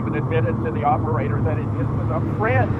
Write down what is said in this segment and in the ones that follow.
even admitted to the operator that it was a friend.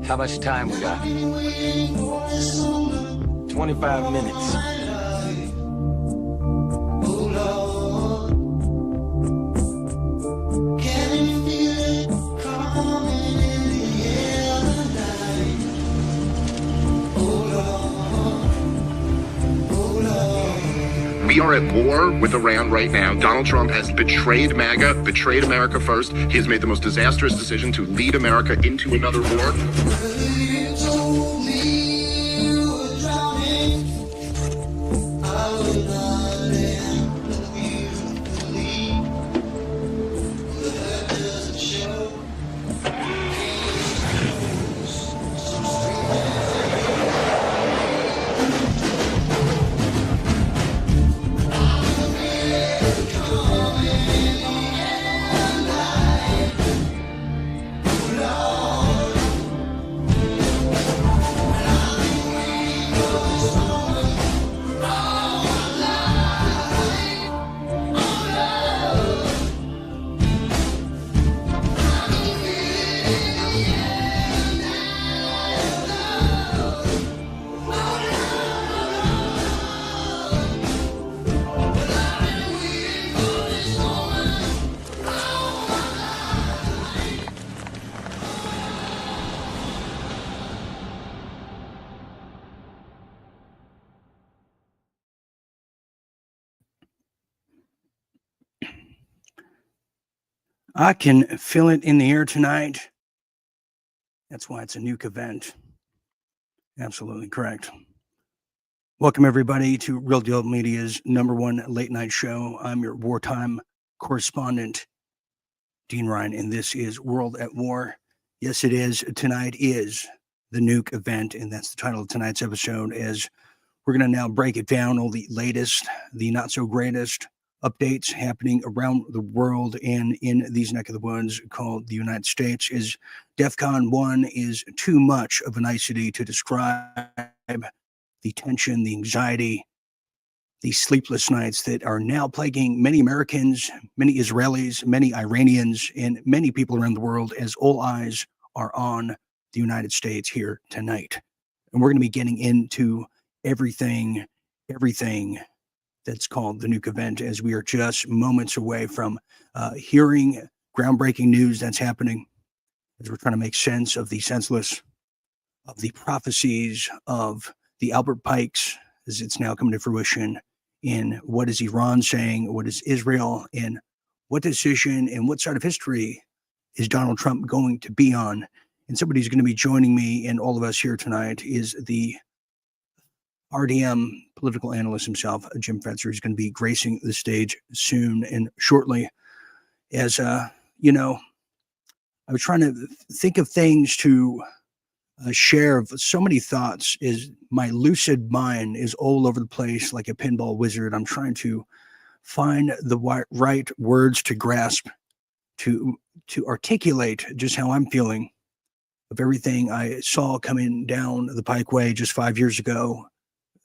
How much time we got? 25 minutes. We are at war with Iran right now. Donald Trump has betrayed MAGA, betrayed America first. He has made the most disastrous decision to lead America into another war. I can feel it in the air tonight. That's why it's a Nuke event. Absolutely correct. Welcome, everybody, to Real Deal Media's #1 late night show. I'm your wartime correspondent, Dean Ryan, and this is World at War. Yes, it is. Tonight is the Nuke event, and that's the title of tonight's episode, as we're going to now break it down, all the latest, the not-so-greatest updates happening around the world and in these neck of the woods called the United States. Is DEFCON 1 is too much of a nicety to describe the tension, the anxiety, the sleepless nights that are now plaguing many Americans, many Israelis, many Iranians, and many people around the world, as all eyes are on the United States here tonight. And we're going to be getting into everything that's called the Nuke event, as we are just moments away from hearing groundbreaking news that's happening, as we're trying to make sense of the senseless, of the prophecies of the Albert Pikes, as it's now coming to fruition, in what is Iran saying, what is Israel, and what decision and what side of history is Donald Trump going to be on. And somebody who's going to be joining me and all of us here tonight is the RDM political analyst himself, Jim Fetzer, who's going to be gracing the stage soon and shortly. As you know, I was trying to think of things to share of so many thoughts. Is my lucid mind is all over the place like a pinball wizard. I'm trying to find the right words to grasp, to articulate just how I'm feeling of everything I saw coming down the pikeway just 5 years ago,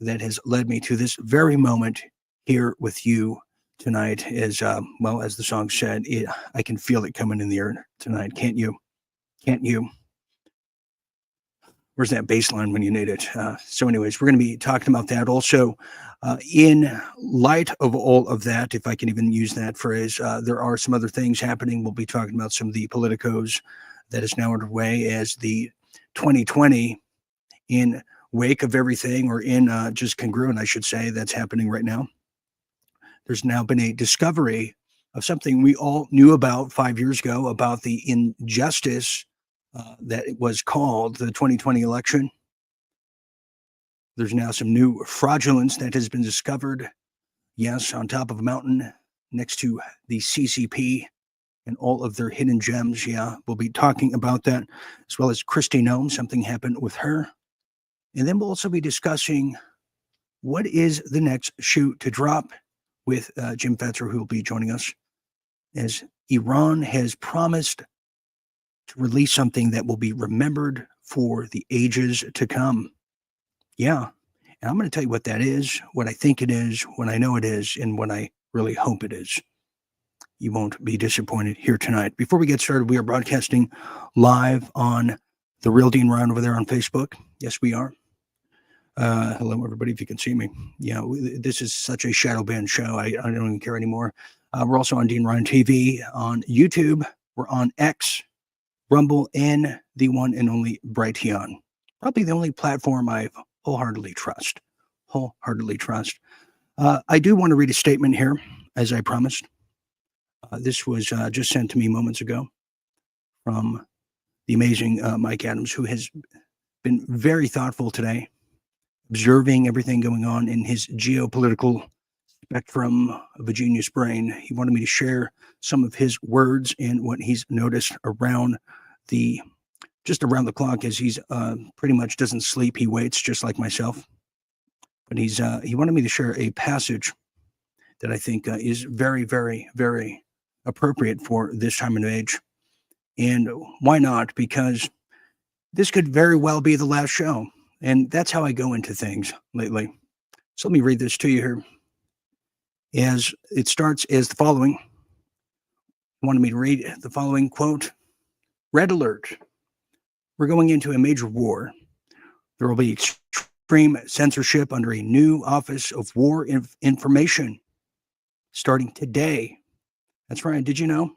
that has led me to this very moment here with you tonight. As well, as the song said, I can feel it coming in the air tonight. Can't you? Can't you? Where's that baseline when you need it? So anyways, we're going to be talking about that also. In light of all of that, if I can even use that phrase, there are some other things happening. We'll be talking about some of the politicos that is now underway as the 2020 in wake of everything, or in just congruent, I should say, that's happening right now. There's now been a discovery of something we all knew about 5 years ago, about the injustice that it was called the 2020 election. There's now some new fraudulence that has been discovered. Yes, on top of a mountain next to the CCP and all of their hidden gems. Yeah, we'll be talking about that, as well as Kristi Noem. Something happened with her. And then we'll also be discussing what is the next shoe to drop with Jim Fetzer, who will be joining us, as Iran has promised to release something that will be remembered for the ages to come. Yeah. And I'm going to tell you what that is, what I think it is, what I know it is, and what I really hope it is. You won't be disappointed here tonight. Before we get started, we are broadcasting live on The Real Dean Ryan over there on Facebook. Yes, we are. Hello, everybody, if you can see me. Yeah, this is such a shadow banned show. I don't even care anymore. We're also on Dean Ryan TV, on YouTube. We're on X, Rumble, and the one and only Brighteon. Probably the only platform I wholeheartedly trust. I do want to read a statement here, as I promised. This was just sent to me moments ago from the amazing Mike Adams, who has been very thoughtful today, observing everything going on in his geopolitical spectrum of a genius brain. He wanted me to share some of his words and what he's noticed around the clock, as he's pretty much doesn't sleep. He waits just like myself. But he wanted me to share a passage that I think is very, very, very appropriate for this time and age. And why not? Because this could very well be the last show. And that's how I go into things lately. So let me read this to you here. As it starts as the following. He wanted me to read the following quote. Red alert. We're going into a major war. There will be extreme censorship under a new Office of War Information starting today. That's right. Did you know?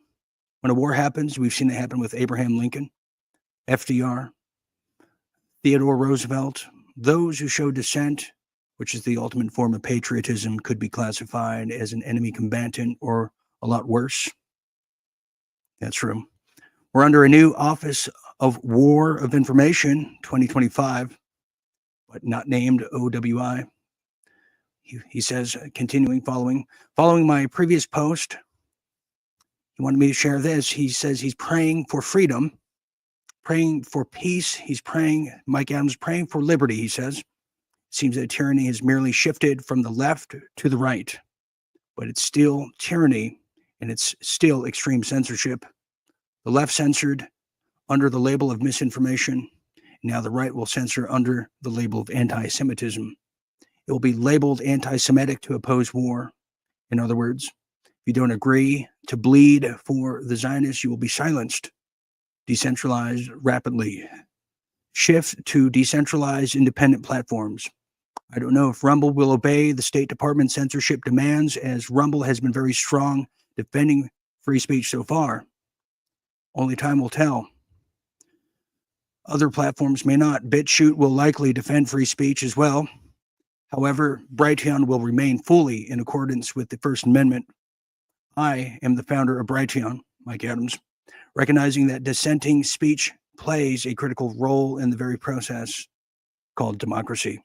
When a war happens, we've seen it happen with Abraham Lincoln, FDR, Theodore Roosevelt. Those who show dissent, which is the ultimate form of patriotism, could be classified as an enemy combatant or a lot worse. That's true. We're under a new Office of War of Information, 2025, but not named OWI. He says, continuing, following my previous post, he wanted me to share this. He says he's praying for freedom, praying for peace. He's praying, Mike Adams, praying for liberty, he says. It seems that tyranny has merely shifted from the left to the right, but it's still tyranny, and it's still extreme censorship. The left censored under the label of misinformation. Now the right will censor under the label of anti-Semitism. It will be labeled anti-Semitic to oppose war. In other words, if you don't agree to bleed for the Zionists, you will be silenced. Decentralized rapidly. Shift to decentralized independent platforms. I don't know if Rumble will obey the State Department censorship demands, as Rumble has been very strong defending free speech so far. Only time will tell. Other platforms may not. BitChute will likely defend free speech as well. However, Brighteon will remain fully in accordance with the First Amendment. I am the founder of Brighteon, Mike Adams, recognizing that dissenting speech plays a critical role in the very process called democracy.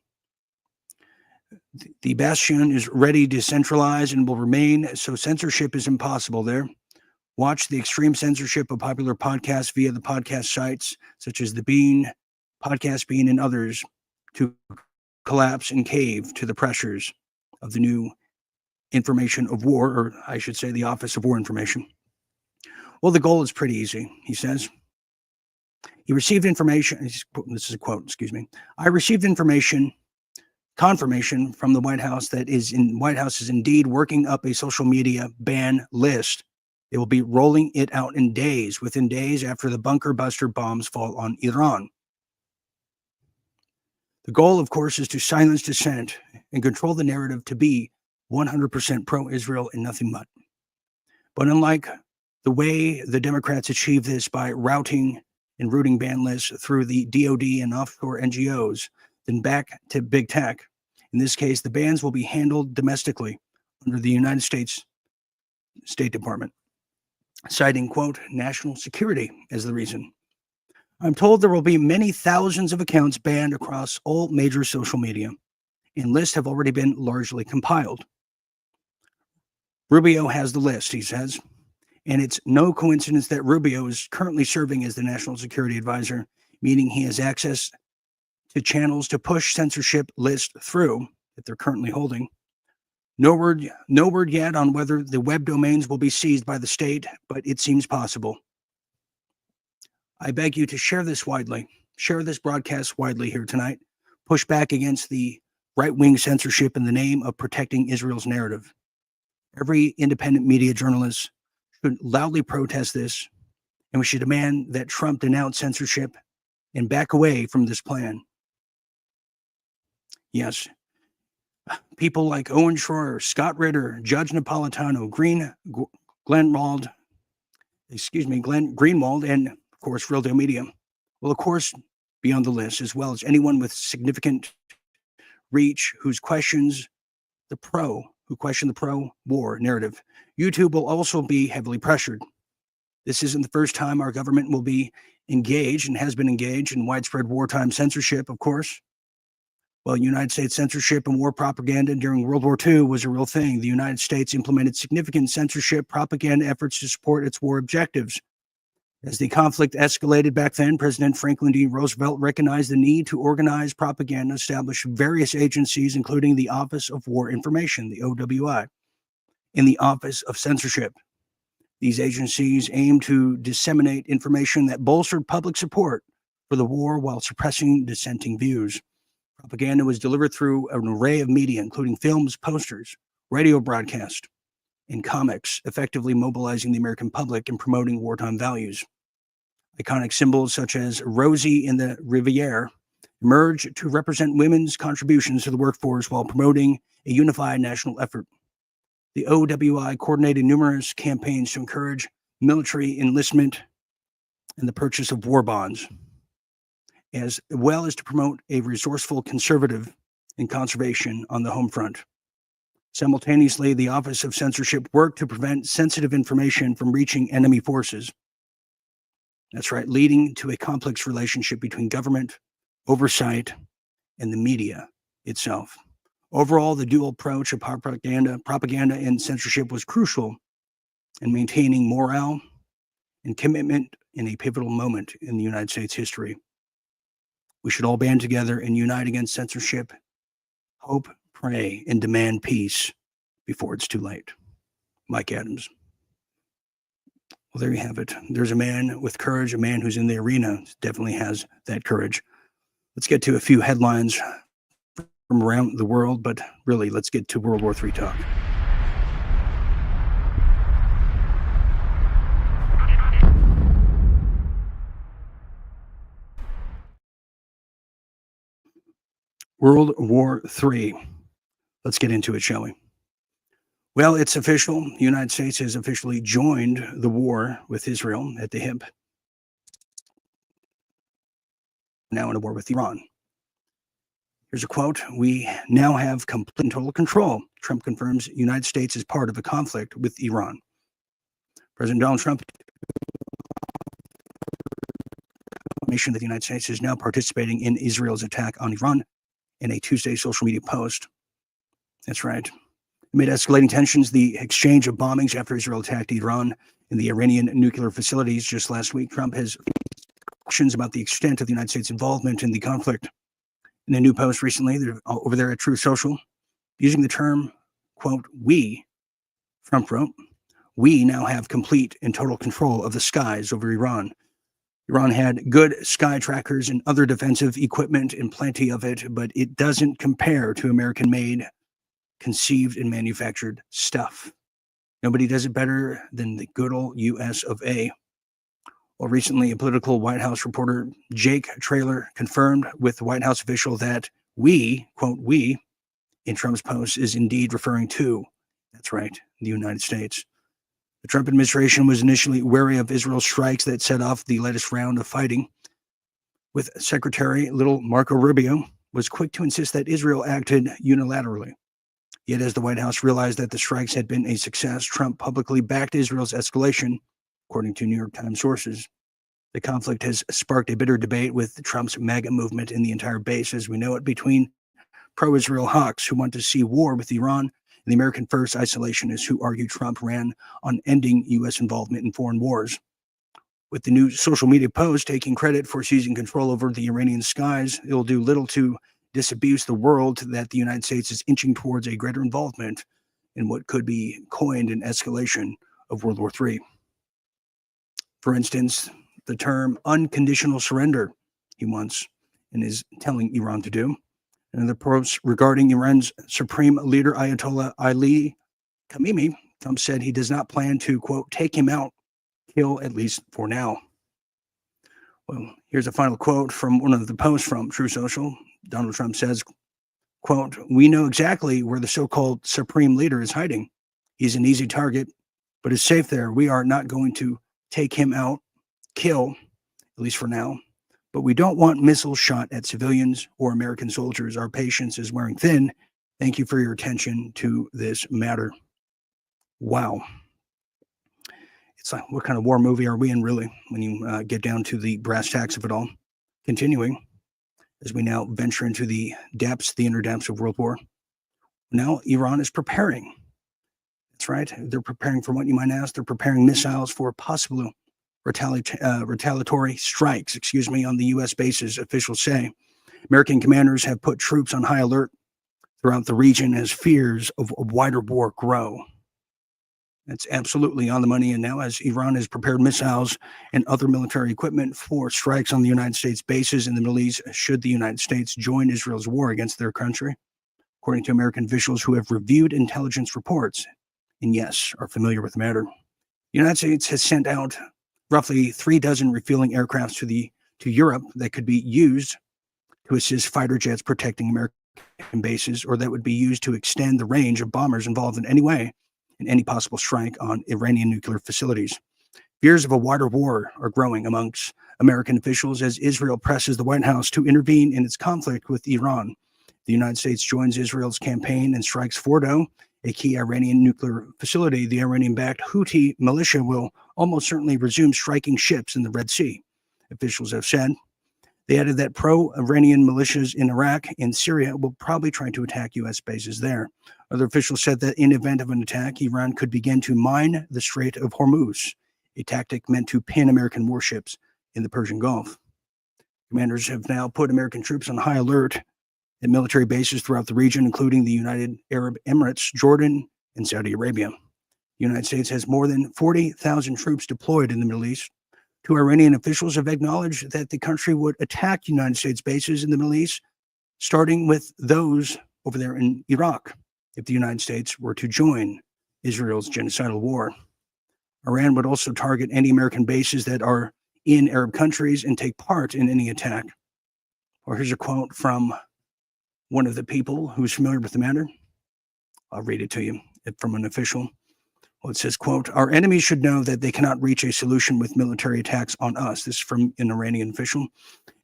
The bastion is ready, decentralized, and will remain, so censorship is impossible there. Watch the extreme censorship of popular podcasts via the podcast sites such as The Bean, Podcast Bean, and others to collapse and cave to the pressures of the new information of war, or I should say the Office of War Information. Well, the goal is pretty easy, he says. He received information, this is a quote, excuse me. I received confirmation from the White House that White House is indeed working up a social media ban list. They will be rolling it out in days, within days after the bunker buster bombs fall on Iran. The goal, of course, is to silence dissent and control the narrative to be 100% pro-Israel and nothing but. But unlike the way the Democrats achieve this by routing and routing ban lists through the DOD and offshore NGOs, then back to big tech, in this case, the bans will be handled domestically under the United States State Department, citing, quote, national security as the reason. I'm told there will be many thousands of accounts banned across all major social media, and lists have already been largely compiled. Rubio has the list, he says, and it's no coincidence that Rubio is currently serving as the National Security Advisor, meaning he has access to channels to push censorship lists through that they're currently holding. No word yet on whether the web domains will be seized by the state, but it seems possible. I beg you to share this widely. Share this broadcast widely here tonight. Push back against the right-wing censorship in the name of protecting Israel's narrative. Every independent media journalist should loudly protest this, and we should demand that Trump denounce censorship and back away from this plan. Yes, people like Owen Schroyer, Scott Ritter, Judge Napolitano, Glenn Greenwald, and of course, Real Deal Media will, of course, be on the list, as well as anyone with significant reach who question the pro-war narrative. YouTube will also be heavily pressured. This isn't the first time our government will be engaged and has been engaged in widespread wartime censorship, of course. Well, United States censorship and war propaganda during World War II was a real thing. The United States implemented significant censorship propaganda efforts to support its war objectives. As the conflict escalated back then, President Franklin D. Roosevelt recognized the need to organize propaganda, establish various agencies, including the Office of War Information, the OWI, and the Office of Censorship. These agencies aimed to disseminate information that bolstered public support for the war while suppressing dissenting views. Propaganda was delivered through an array of media, including films, posters, radio broadcasts, and comics, effectively mobilizing the American public and promoting wartime values. Iconic symbols such as Rosie in the Riviera emerged to represent women's contributions to the workforce while promoting a unified national effort. The OWI coordinated numerous campaigns to encourage military enlistment and the purchase of war bonds, as well as to promote a resourceful conservative and conservation on the home front. Simultaneously, the Office of Censorship worked to prevent sensitive information from reaching enemy forces. That's right, leading to a complex relationship between government, oversight, and the media itself. Overall, the dual approach of propaganda and censorship was crucial in maintaining morale and commitment in a pivotal moment in the United States history. We should all band together and unite against censorship, hope, pray, and demand peace before it's too late. Mike Adams. Well, there you have it. There's a man with courage, a man who's in the arena, definitely has that courage. Let's get to a few headlines from around the world, but really, let's get to World War III talk. World War III. Let's get into it, shall we? Well, it's official. The United States has officially joined the war with Israel at the hip. Now in a war with Iran. Here's a quote. We now have complete and total control. Trump confirms the United States is part of a conflict with Iran. President Donald Trump that the United States is now participating in Israel's attack on Iran in a Tuesday social media post. That's right. Amid escalating tensions, the exchange of bombings after Israel attacked Iran and the Iranian nuclear facilities just last week, Trump has questions about the extent of the United States' involvement in the conflict. In a new post recently, over there at Truth Social, using the term, quote, we, Trump wrote, we now have complete and total control of the skies over Iran. Iran had good sky trackers and other defensive equipment and plenty of it, but it doesn't compare to American-made, conceived and manufactured stuff. Nobody does it better than the good old US of A. Well, recently, a political White House reporter, Jake Traylor, confirmed with the White House official that we, quote, we, in Trump's post is indeed referring to, that's right, the United States. The Trump administration was initially wary of Israel's strikes that set off the latest round of fighting, with Secretary Little Marco Rubio was quick to insist that Israel acted unilaterally. Yet as the White House realized that the strikes had been a success, Trump publicly backed Israel's escalation, according to New York Times sources. The conflict has sparked a bitter debate with Trump's MAGA movement in the entire base as we know it, between pro-Israel hawks who want to see war with Iran and the American First isolationists who argue Trump ran on ending U.S. involvement in foreign wars. With the new social media post taking credit for seizing control over the Iranian skies, it will do little to disabuse the world that the United States is inching towards a greater involvement in what could be coined an escalation of World War III. For instance, the term unconditional surrender he wants and is telling Iran to do. Another post regarding Iran's supreme leader, Ayatollah Ali Khamenei, Trump said he does not plan to, quote, take him out, kill, at least for now. Well, here's a final quote from one of the posts from True Social. Donald Trump says, quote, we know exactly where the so-called supreme leader is hiding. He's an easy target, but is safe there. We are not going to take him out, kill, at least for now. But we don't want missiles shot at civilians or American soldiers. Our patience is wearing thin. Thank you for your attention to this matter. Wow. It's like, what kind of war movie are we in, really, when you get down to the brass tacks of it all? Continuing, as we now venture into the depths, the inner depths of World War. Now, Iran is preparing. That's right. They're preparing for what you might ask. They're preparing missiles for possible retaliatory strikes, on the U.S. bases, officials say. American commanders have put troops on high alert throughout the region as fears of a wider war grow. That's absolutely on the money. And now as Iran has prepared missiles and other military equipment for strikes on the United States bases in the Middle East, should the United States join Israel's war against their country, according to American officials who have reviewed intelligence reports and, yes, are familiar with the matter. The United States has sent out roughly 36 refueling aircrafts to Europe that could be used to assist fighter jets protecting American bases, or that would be used to extend the range of bombers involved in any way in any possible strike on Iranian nuclear facilities. Fears of a wider war are growing amongst American officials as Israel presses the White House to intervene in its conflict with Iran. The United States joins Israel's campaign and strikes Fordo, a key Iranian nuclear facility. The Iranian-backed Houthi militia will almost certainly resume striking ships in the Red Sea, officials have said. They added that pro-Iranian militias in Iraq and Syria will probably try to attack U.S. bases there. Other officials said that in event of an attack, Iran could begin to mine the Strait of Hormuz, a tactic meant to pin American warships in the Persian Gulf. Commanders have now put American troops on high alert at military bases throughout the region, including the United Arab Emirates, Jordan, and Saudi Arabia. The United States has more than 40,000 troops deployed in the Middle East. Two Iranian officials have acknowledged that the country would attack United States bases in the Middle East, starting with those over there in Iraq, if the United States were to join Israel's genocidal war. Iran would also target any American bases that are in Arab countries and take part in any attack. Or here's a quote from one of the people who's familiar with the matter. I'll read it to you from an official. Well, it says, quote, our enemies should know that they cannot reach a solution with military attacks on us. This is from an Iranian official,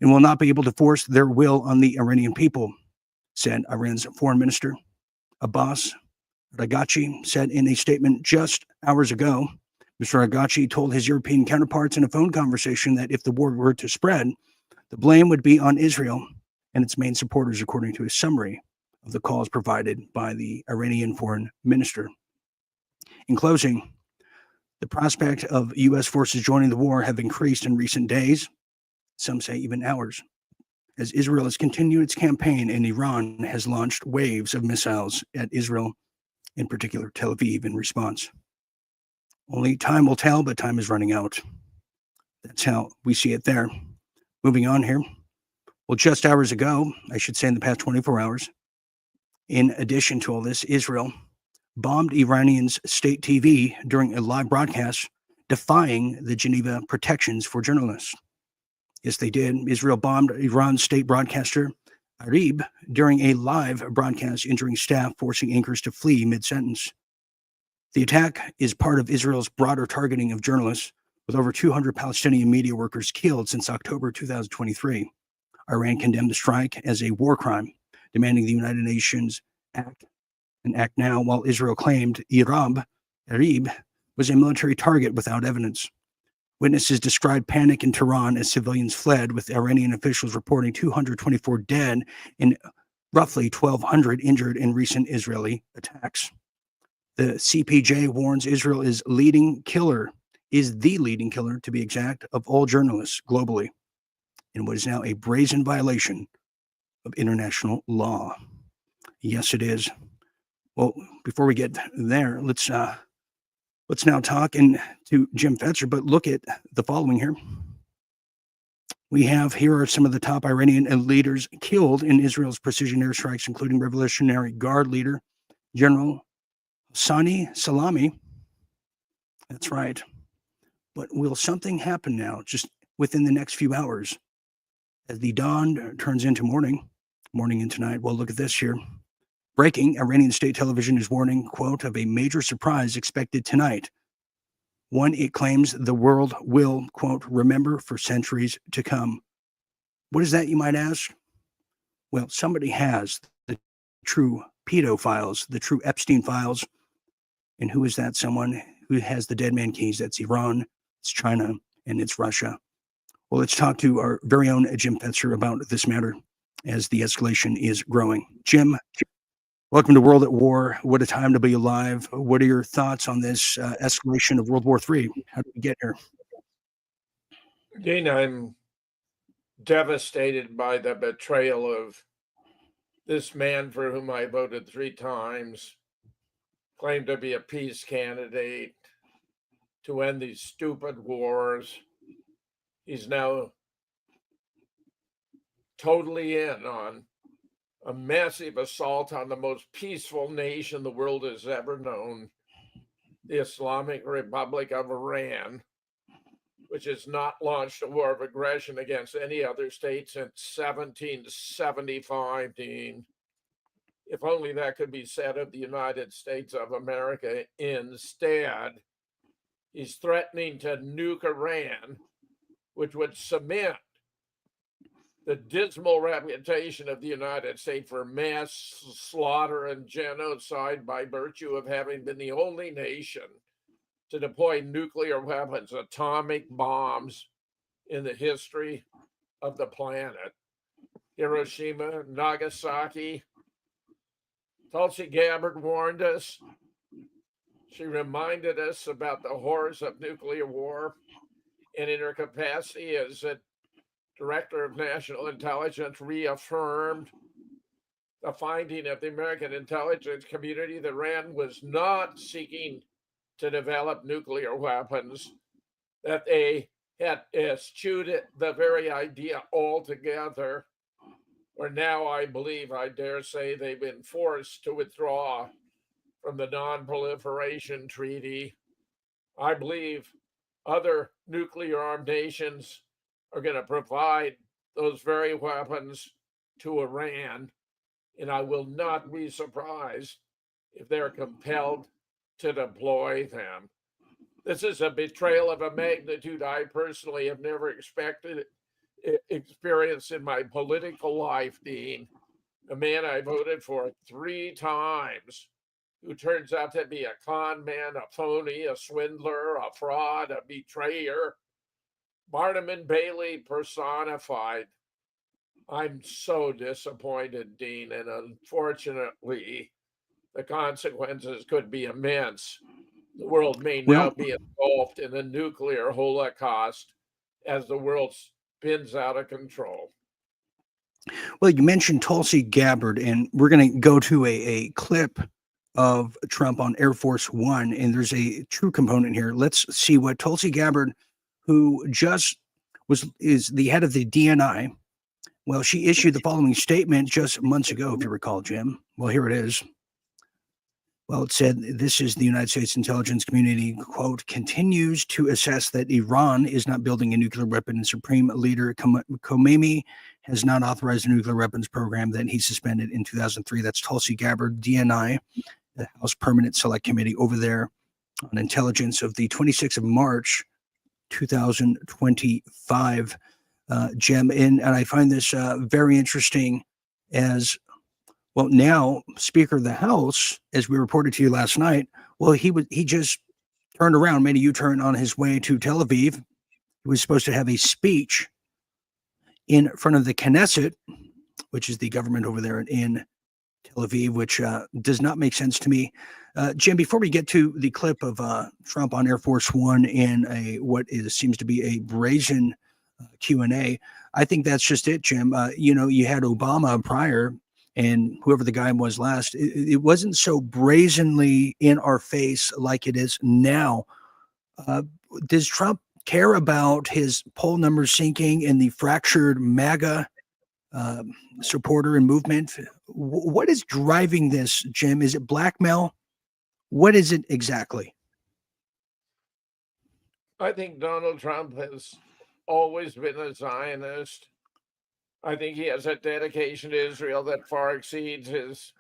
and will not be able to force their will on the Iranian people, said Iran's foreign minister. Abbas Araghchi said in a statement just hours ago. Mr. Araghchi told his European counterparts in a phone conversation that if the war were to spread, the blame would be on Israel and its main supporters, according to a summary of the calls provided by the Iranian foreign minister. In closing, the prospect of U.S. forces joining the war have increased in recent days, some say even hours, as Israel has continued its campaign and Iran has launched waves of missiles at Israel, in particular Tel Aviv, in response. Only time will tell, but time is running out. That's how we see it there. Moving on here. Well, just hours ago, I should say in the past 24 hours, in addition to all this, Israel bombed Iranians' state TV during a live broadcast defying the Geneva protections for journalists. Yes, they did. Israel bombed Iran's state broadcaster, RDM, during a live broadcast, injuring staff, forcing anchors to flee mid-sentence. The attack is part of Israel's broader targeting of journalists, with over 200 Palestinian media workers killed since October 2023. Iran condemned the strike as a war crime, demanding the United Nations act now, while Israel claimed RDM was a military target without evidence. Witnesses described panic in Tehran as civilians fled, with Iranian officials reporting 224 dead and roughly 1,200 injured in recent Israeli attacks. The CPJ warns Israel is the leading killer, to be exact, of all journalists globally, in what is now a brazen violation of international law. Yes, it is. Well, before we get there, let's now talk to Jim Fetzer, but look at the following here. Here are some of the top Iranian leaders killed in Israel's precision airstrikes, including Revolutionary Guard leader General Sani Salami. That's right. But will something happen now, just within the next few hours, as the dawn turns into morning into night? Well, look at this here. Breaking, Iranian state television is warning, quote, of a major surprise expected tonight. One it claims the world will, quote, remember for centuries to come. What is that, you might ask? Well, somebody has the true pedophiles, the true Epstein files. And who is that someone? Who has the dead man keys? That's Iran, it's China, and it's Russia. Well, let's talk to our very own Jim Fetzer about this matter as the escalation is growing. Jim, welcome to World at War. What a time to be alive. What are your thoughts on this escalation of World War III? How did we get here? Dean, I'm devastated by the betrayal of this man for whom I voted 3 times, claimed to be a peace candidate to end these stupid wars. He's now totally in on a massive assault on the most peaceful nation the world has ever known, the Islamic Republic of Iran, which has not launched a war of aggression against any other state since 1775, Dean. If only that could be said of the United States of America. Instead, he's threatening to nuke Iran, which would cement the dismal reputation of the United States for mass slaughter and genocide by virtue of having been the only nation to deploy nuclear weapons, atomic bombs in the history of the planet. Hiroshima, Nagasaki. Tulsi Gabbard warned us. She reminded us about the horrors of nuclear war, and in her capacity as a Director of National Intelligence, reaffirmed the finding of the American intelligence community that Iran was not seeking to develop nuclear weapons, that they had eschewed the very idea altogether, or now I believe, I dare say, they've been forced to withdraw from the Non-Proliferation Treaty. I believe other nuclear-armed nations are going to provide those very weapons to Iran, and I will not be surprised if they're compelled to deploy them. This is a betrayal of a magnitude I personally have never experienced in my political life, Dean. A man I voted for 3 times, who turns out to be a con man, a phony, a swindler, a fraud, a betrayer. Barnum and Bailey personified. I'm so disappointed, Dean, and unfortunately, the consequences could be immense. The world may now be engulfed in a nuclear holocaust as the world spins out of control. Well, you mentioned Tulsi Gabbard, and we're going to go to a clip of Trump on Air Force One, and there's a true component here. Let's see what Tulsi Gabbard, who just is the head of the DNI. Well, she issued the following statement just months ago, if you recall, Jim. Well, here it is. Well, it said this is the United States intelligence community, quote, continues to assess that Iran is not building a nuclear weapon, and Supreme Leader Khomeini has not authorized a nuclear weapons program that he suspended in 2003. That's Tulsi Gabbard, DNI, the House Permanent Select Committee over there on intelligence of the 26th of March, 2025, Jim. And I find this very interesting as well. Now, Speaker of the House, as we reported to you last night, well, he just turned around, made a U-turn on his way to Tel Aviv. He was supposed to have a speech in front of the Knesset, which is the government over there in Tel Aviv, which does not make sense to me. Jim, before we get to the clip of Trump on Air Force One in seems to be a brazen Q&A, I think that's just it, Jim. You had Obama prior, and whoever the guy was last, it wasn't so brazenly in our face like it is now. Does Trump care about his poll numbers sinking and the fractured MAGA supporter and movement? What is driving this, Jim? Is it blackmail? What is it exactly? I think Donald Trump has always been a Zionist. I think he has a dedication to Israel that far exceeds his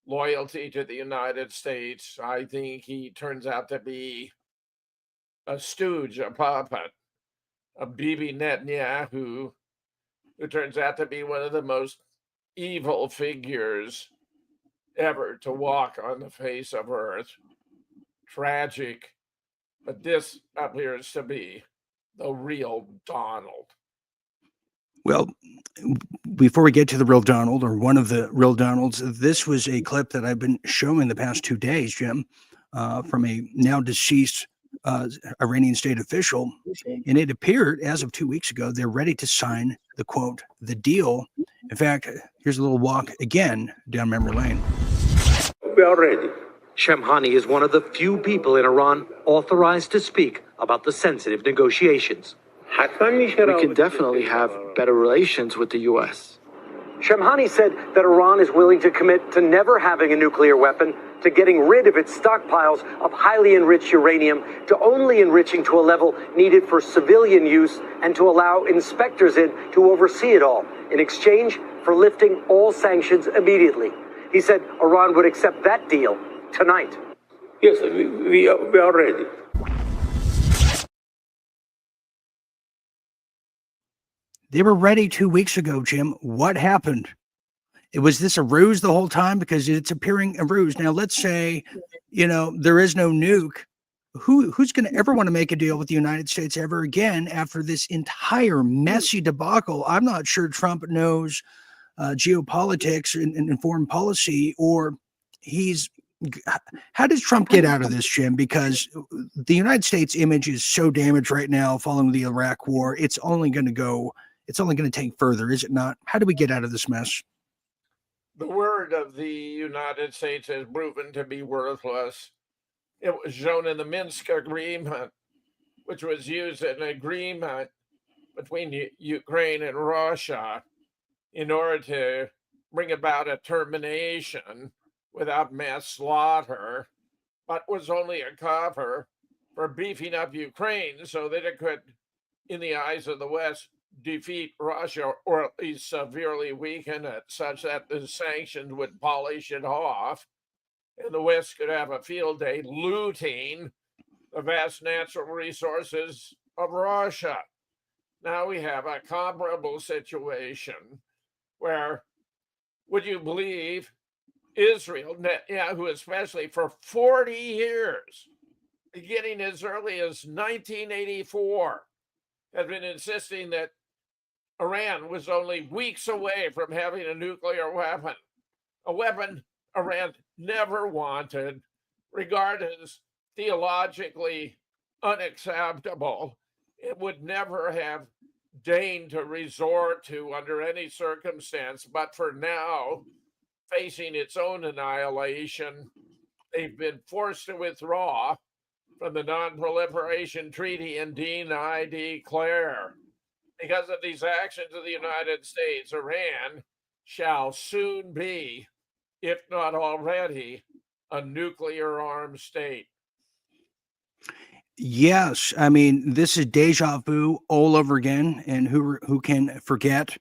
loyalty to the United States. I think he turns out to be a stooge, a puppet, a Bibi Netanyahu, who turns out to be one of the most evil figures ever to walk on the face of earth. Tragic, but this appears to be the real Donald. Well, before we get to the real Donald, or one of the real Donalds, this was a clip that I've been showing the past 2 days, Jim, from a now deceased Iranian state official. And it appeared as of 2 weeks ago, they're ready to sign the quote, the deal. In fact, here's a little walk again down memory lane. We are ready. Shamhani is one of the few people in Iran authorized to speak about the sensitive negotiations. We can definitely have better relations with the U.S. Shamhani said that Iran is willing to commit to never having a nuclear weapon, to getting rid of its stockpiles of highly enriched uranium, to only enriching to a level needed for civilian use, and to allow inspectors in to oversee it all, in exchange for lifting all sanctions immediately. He said Iran would accept that deal tonight. Yes, we are ready. They were ready 2 weeks ago, Jim. What happened? Was this a ruse the whole time? Because it's appearing a ruse. Now, let's say, there is no nuke. Who's going to ever want to make a deal with the United States ever again after this entire messy debacle? I'm not sure Trump knows geopolitics and foreign policy, or how does Trump get out of this, Jim? Because the United States image is so damaged right now following the Iraq war. It's only going to take further, is it not? How do we get out of this mess? The word of the United States has proven to be worthless. It was shown in the Minsk agreement, which was used as an agreement between Ukraine and Russia in order to bring about a termination without mass slaughter, but was only a cover for beefing up Ukraine so that it could, in the eyes of the West, defeat Russia, or at least severely weaken it, such that the sanctions would polish it off, and the West could have a field day looting the vast natural resources of Russia. Now we have a comparable situation where, would you believe, Israel, Netanyahu especially, for 40 years, beginning as early as 1984, has been insisting that Iran was only weeks away from having a nuclear weapon, a weapon Iran never wanted, regarded as theologically unacceptable. It would never have deigned to resort to under any circumstance, but for now, facing its own annihilation, they've been forced to withdraw from the Non-Proliferation Treaty and deny declare. Because of these actions of the United States, Iran shall soon be, if not already, a nuclear armed state. Yes, I mean, this is deja vu all over again, and who can forget?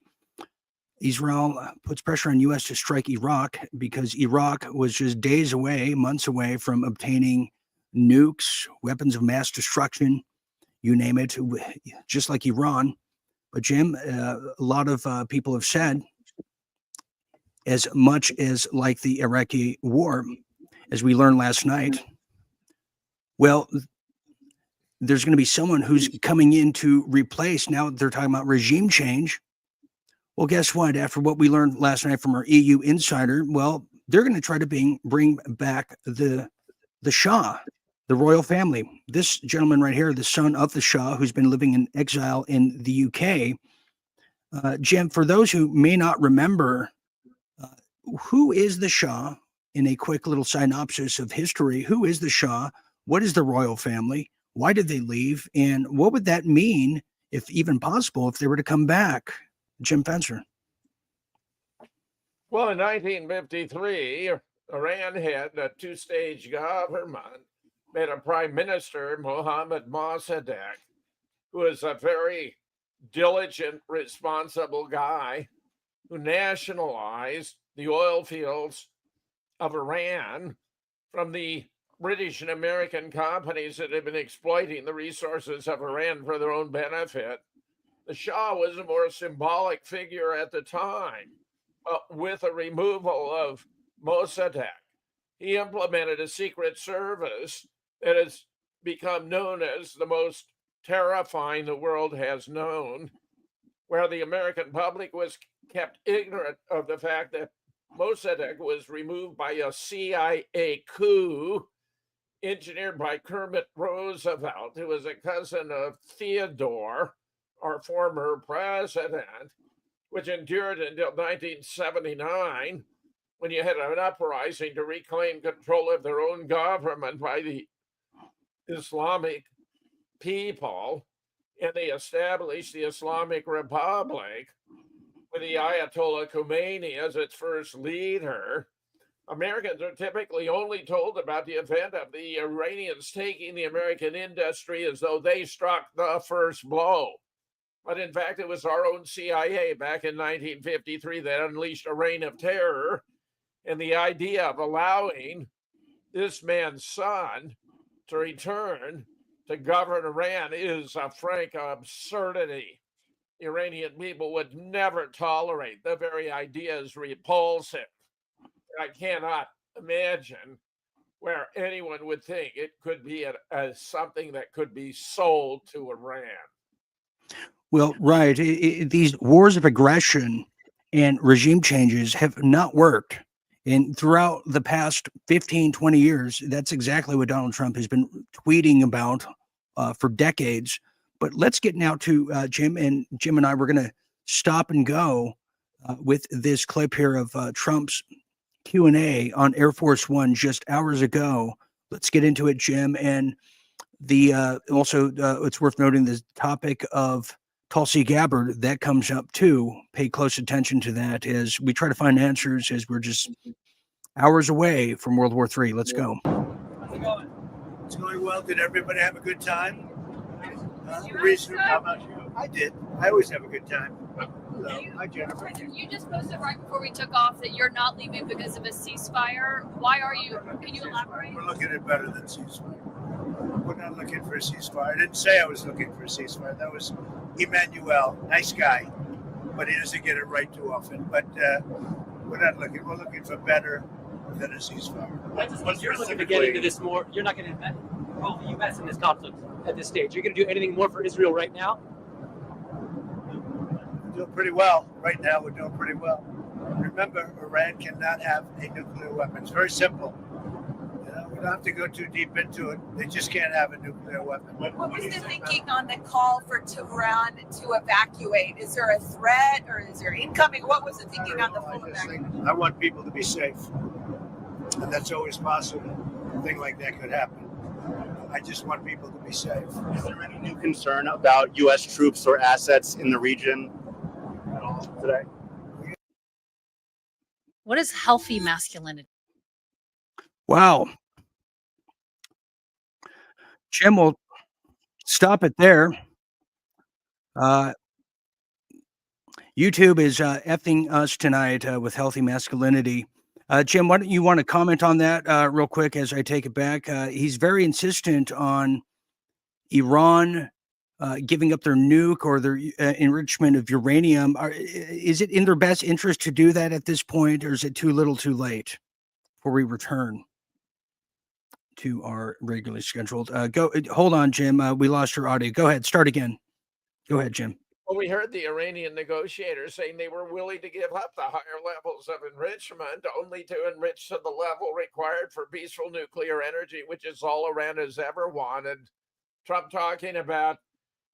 Israel puts pressure on U.S. to strike Iraq because Iraq was just days away, months away from obtaining nukes, weapons of mass destruction, you name it, just like Iran. But Jim, a lot of people have said, as much as like the Iraqi war, as we learned last night, well, there's going to be someone who's coming in to replace. Now they're talking about regime change. Well, guess what? After what we learned last night from our EU insider, well, they're going to try to bring back the Shah, the royal family. This gentleman right here, the son of the Shah, who's been living in exile in the UK. Jim, for those who may not remember, who is the Shah? In a quick little synopsis of history, who is the Shah? What is the royal family? Why did they leave? And what would that mean, if even possible, if they were to come back? Jim Fetzer. Well, in 1953, Iran had a two-stage government, made a prime minister, Mohammad Mossadegh, who was a very diligent, responsible guy who nationalized the oil fields of Iran from the British and American companies that had been exploiting the resources of Iran for their own benefit. The Shah was a more symbolic figure at the time. With the removal of Mossadegh, he implemented a secret service that has become known as the most terrifying the world has known, where the American public was kept ignorant of the fact that Mossadegh was removed by a CIA coup engineered by Kermit Roosevelt, who was a cousin of Theodore, our former president, which endured until 1979, when you had an uprising to reclaim control of their own government by the Islamic people, and they established the Islamic Republic with the Ayatollah Khomeini as its first leader. Americans are typically only told about the event of the Iranians taking the American industry as though they struck the first blow. But in fact, it was our own CIA back in 1953 that unleashed a reign of terror. And the idea of allowing this man's son to return to govern Iran is a frank absurdity. Iranian people would never tolerate. The very idea is repulsive. I cannot imagine where anyone would think it could be something that could be sold to Iran. Well, right. These wars of aggression and regime changes have not worked. And throughout the past 15, 20 years, that's exactly what Donald Trump has been tweeting about for decades. But let's get now to Jim. And Jim and I, we're going to stop and go with this clip here of Trump's Q&A on Air Force One just hours ago. Let's get into it, Jim. And also, it's worth noting the topic of Tulsi Gabbard, that comes up too. Pay close attention to that as we try to find answers, as we're just hours away from World War III. Let's go. How's it going? It's going well. Did everybody have a good time? How about you? I did. I always have a good time. Hello. Hi, Jennifer. You just posted right before we took off that you're not leaving because of a ceasefire. Why are you? Can you elaborate? We're looking at better than ceasefire. We're not looking for a ceasefire. I didn't say I was looking for a ceasefire. That was Emmanuel, nice guy, but he doesn't get it right too often. But we're not looking. We're looking for better than a ceasefire. But you're looking to get into this more. You're not going to involve the U.S. in this conflict at this stage. You're going to do anything more for Israel right now? We're doing pretty well right now. We're doing pretty well. Remember, Iran cannot have a nuclear weapon. It's very simple. We don't have to go too deep into it. They just can't have a nuclear weapon. What was the thinking on the call for Tehran to evacuate? Is there a threat or is there incoming? What was the thinking on the full evacuation? I want people to be safe. And that's always possible. A thing like that could happen. I just want people to be safe. Is there any new concern about U.S. troops or assets in the region at all today? What is healthy masculinity? Wow. Jim, will stop it there. YouTube is effing us tonight with healthy masculinity. Jim, why don't you want to comment on that real quick as I take it back? He's very insistent on Iran giving up their nuke or their enrichment of uranium. Is it in their best interest to do that at this point, or is it too little too late before we return to our regularly scheduled? Hold on, Jim. We lost your audio. Go ahead. Start again. Go ahead, Jim. Well, we heard the Iranian negotiators saying they were willing to give up the higher levels of enrichment only to enrich to the level required for peaceful nuclear energy, which is all Iran has ever wanted. Trump talking about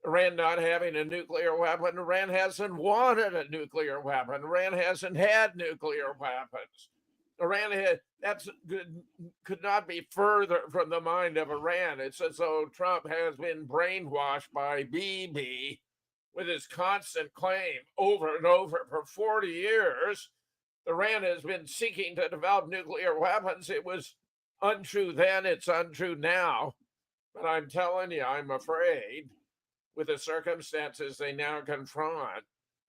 Iran not having a nuclear weapon. Iran hasn't wanted a nuclear weapon. Iran hasn't had nuclear weapons. Could not be further from the mind of Iran. It's as though Trump has been brainwashed by Bibi with his constant claim over and over for 40 years. Iran has been seeking to develop nuclear weapons. It was untrue then, it's untrue now. But I'm telling you, I'm afraid with the circumstances they now confront,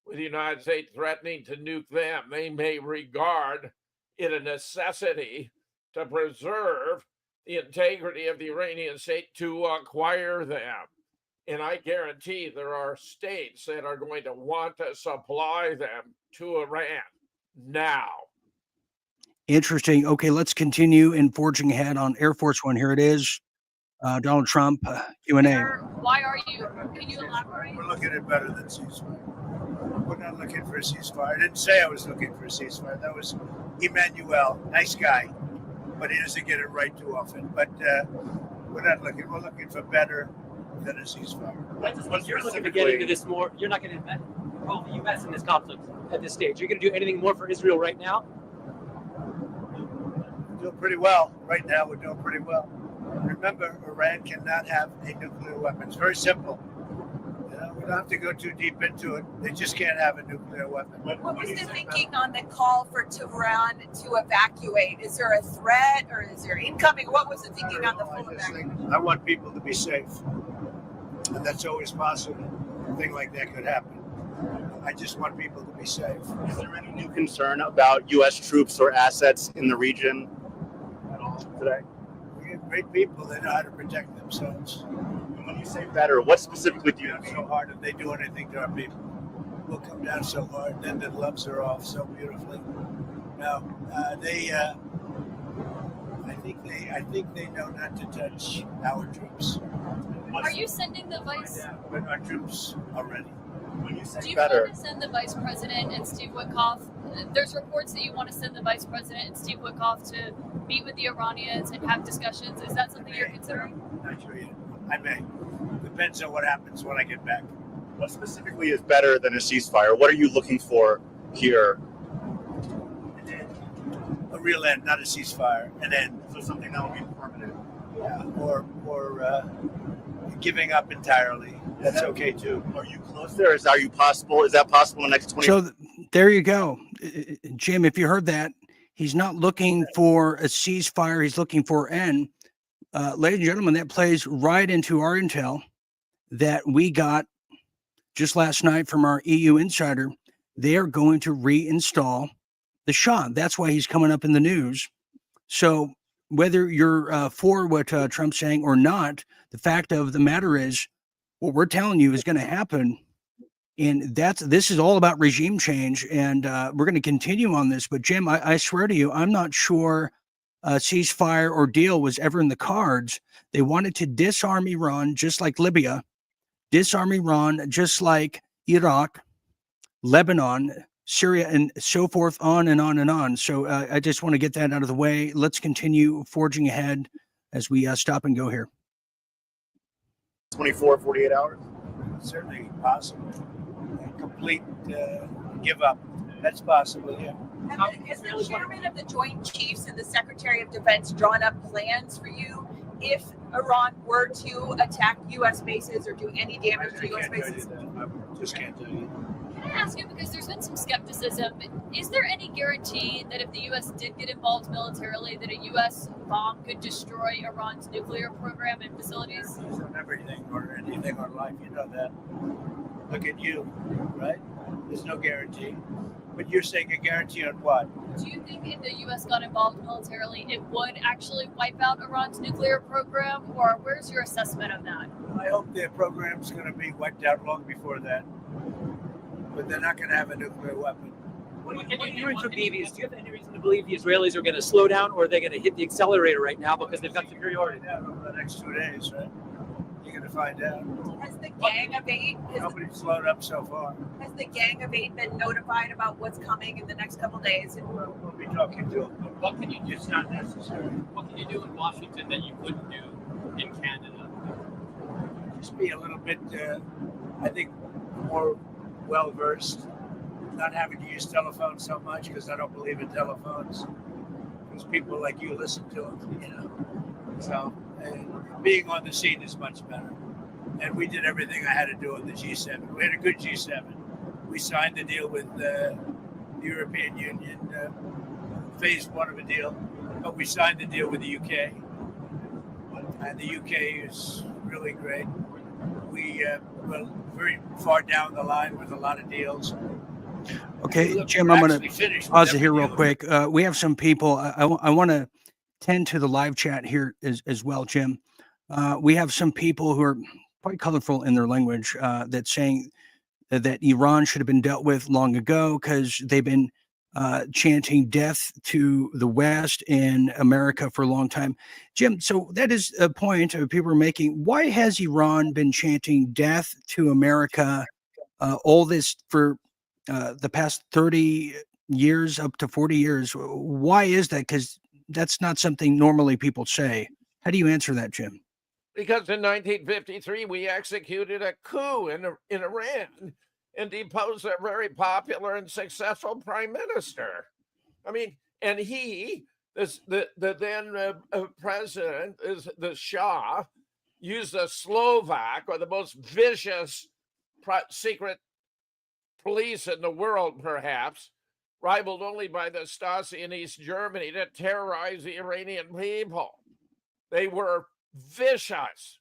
with the United States threatening to nuke them, they may regard it a necessity to preserve the integrity of the Iranian state to acquire them. And I guarantee there are states that are going to want to supply them to Iran now. Interesting. Okay, let's continue in forging ahead on Air Force One. Here it is. Donald Trump, Q&A. Why are you? Can you elaborate? We're looking at better than ceasefire. We're not looking for a ceasefire. I didn't say I was looking for a ceasefire. That was Emmanuel, nice guy, but he doesn't get it right too often. But we're not looking. We're looking for better than a ceasefire. You're looking to get into this more. You're not going to involve the U.S. in this conflict at this stage. You're going to do anything more for Israel right now? We're doing pretty well. Right now, we're doing pretty well. Remember, Iran cannot have a nuclear weapon. It's very simple. We don't have to go too deep into it. They just can't have a nuclear weapon. What was the thinking on the call for Tehran to evacuate? Is there a threat or is there incoming? What was the thinking on the full evacuation? I want people to be safe. And that's always possible. A thing like that could happen. I just want people to be safe. Is there any new concern about U.S. troops or assets in the region at all today? We have great people. They know how to protect themselves. And when you say better, what specifically do you mean? So hard if they do anything to our people. We'll come down so hard, then the gloves are off so beautifully. No, I think they know not to touch our troops. Are you sending the vice? But our troops are ready. When you say Do you better, want to send the vice president and Steve Witkoff? There's reports that you want to send the vice president and Steve Witkoff to meet with the Iranians and have discussions. Is that something you're considering? Not sure yet. I may. Depends on what happens when I get back. what specifically is better than a ceasefire? What are you looking for here? A real end, not a ceasefire. An end. So something that will be permanent. Yeah, or giving up entirely. That's okay too. Are you close there? Is that possible in the next 20? So there you go, Jim. If you heard that, he's not looking for a ceasefire. He's looking for an end. Ladies and gentlemen, that plays right into our intel that we got just last night from our EU insider. They are going to reinstall the Shah. That's why he's coming up in the news. So whether you're for what Trump's saying or not, the fact of the matter is what we're telling you is going to happen. And this is all about regime change. And we're going to continue on this. But Jim, I swear to you, I'm not sure a ceasefire or deal was ever in the cards. They wanted to disarm Iran, just like Libya, disarm Iran, just like Iraq, Lebanon, Syria, and so forth, on and on and on. So I just want to get that out of the way. Let's continue forging ahead as we stop and go here. 24, 48 hours? Certainly possible. A complete give up. That's possible, yeah. Has the chairman of the Joint Chiefs and the Secretary of Defense drawn up plans for you if Iran were to attack U.S. bases or do any damage to U.S. bases? I just can't tell you. I want to ask you, because there's been some skepticism, is there any guarantee that if the U.S. did get involved militarily, that a U.S. bomb could destroy Iran's nuclear program and facilities? On everything or anything on life, you know that. Look at you, right? There's no guarantee. But you're saying a guarantee on what? Do you think if the U.S. got involved militarily, it would actually wipe out Iran's nuclear program? Or where's your assessment of that? I hope their program's going to be wiped out long before that. But they're not going to have a nuclear weapon. What are you hearing from BBs? Do you have any reason to believe the Israelis are going to slow down, or are they going to hit the accelerator right now because they've got superiority? Over the next 2 days, right? You're going to find out. Has the gang of eight? Nobody's slowed up so far. Has the gang of eight been notified about what's coming in the next couple days? We'll be talking to them. What can you do? It's not necessary. What can you do in Washington that you couldn't do in Canada? Just be a little bit, I think, more well-versed. Not having to use telephones so much because I don't believe in telephones. Because people like you listen to them, you know. So, being on the scene is much better. And we did everything I had to do in the G7. We had a good G7. We signed the deal with the European Union, phase one of a deal. But we signed the deal with the UK. And the UK is really great. We're very far down the line with a lot of deals. Okay, Jim, I'm going to pause it here real quick. We have some people. I want to tend to the live chat here as well, Jim. We have some people who are quite colorful in their language that's saying that Iran should have been dealt with long ago because they've been chanting death to the West and America for a long time. Jim, so that is a point people are making. Why has Iran been chanting death to America all this for the past 30 years, up to 40 years? Why is that? Because that's not something normally people say. How do you answer that, Jim? Because in 1953, we executed a coup in Iran and deposed a very popular and successful prime minister. I mean, and the then president, is the Shah, used the Slovak, or the most vicious secret police in the world, perhaps, rivaled only by the Stasi in East Germany, to terrorize the Iranian people. They were vicious.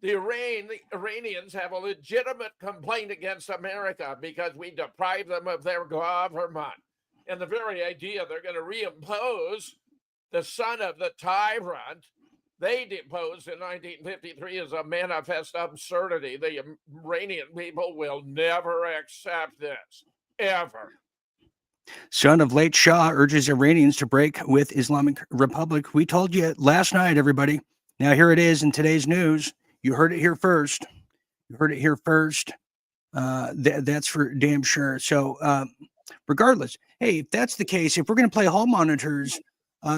The Iranians have a legitimate complaint against America because we deprived them of their government. And the very idea they're going to reimpose the son of the tyrant they deposed in 1953 is a manifest absurdity. The Iranian people will never accept this, ever. Son of late Shah urges Iranians to break with Islamic Republic. We told you last night, everybody. Now here it is in today's news. You heard it here first. That's for damn sure. So regardless, hey, if that's the case, if we're going to play hall monitors,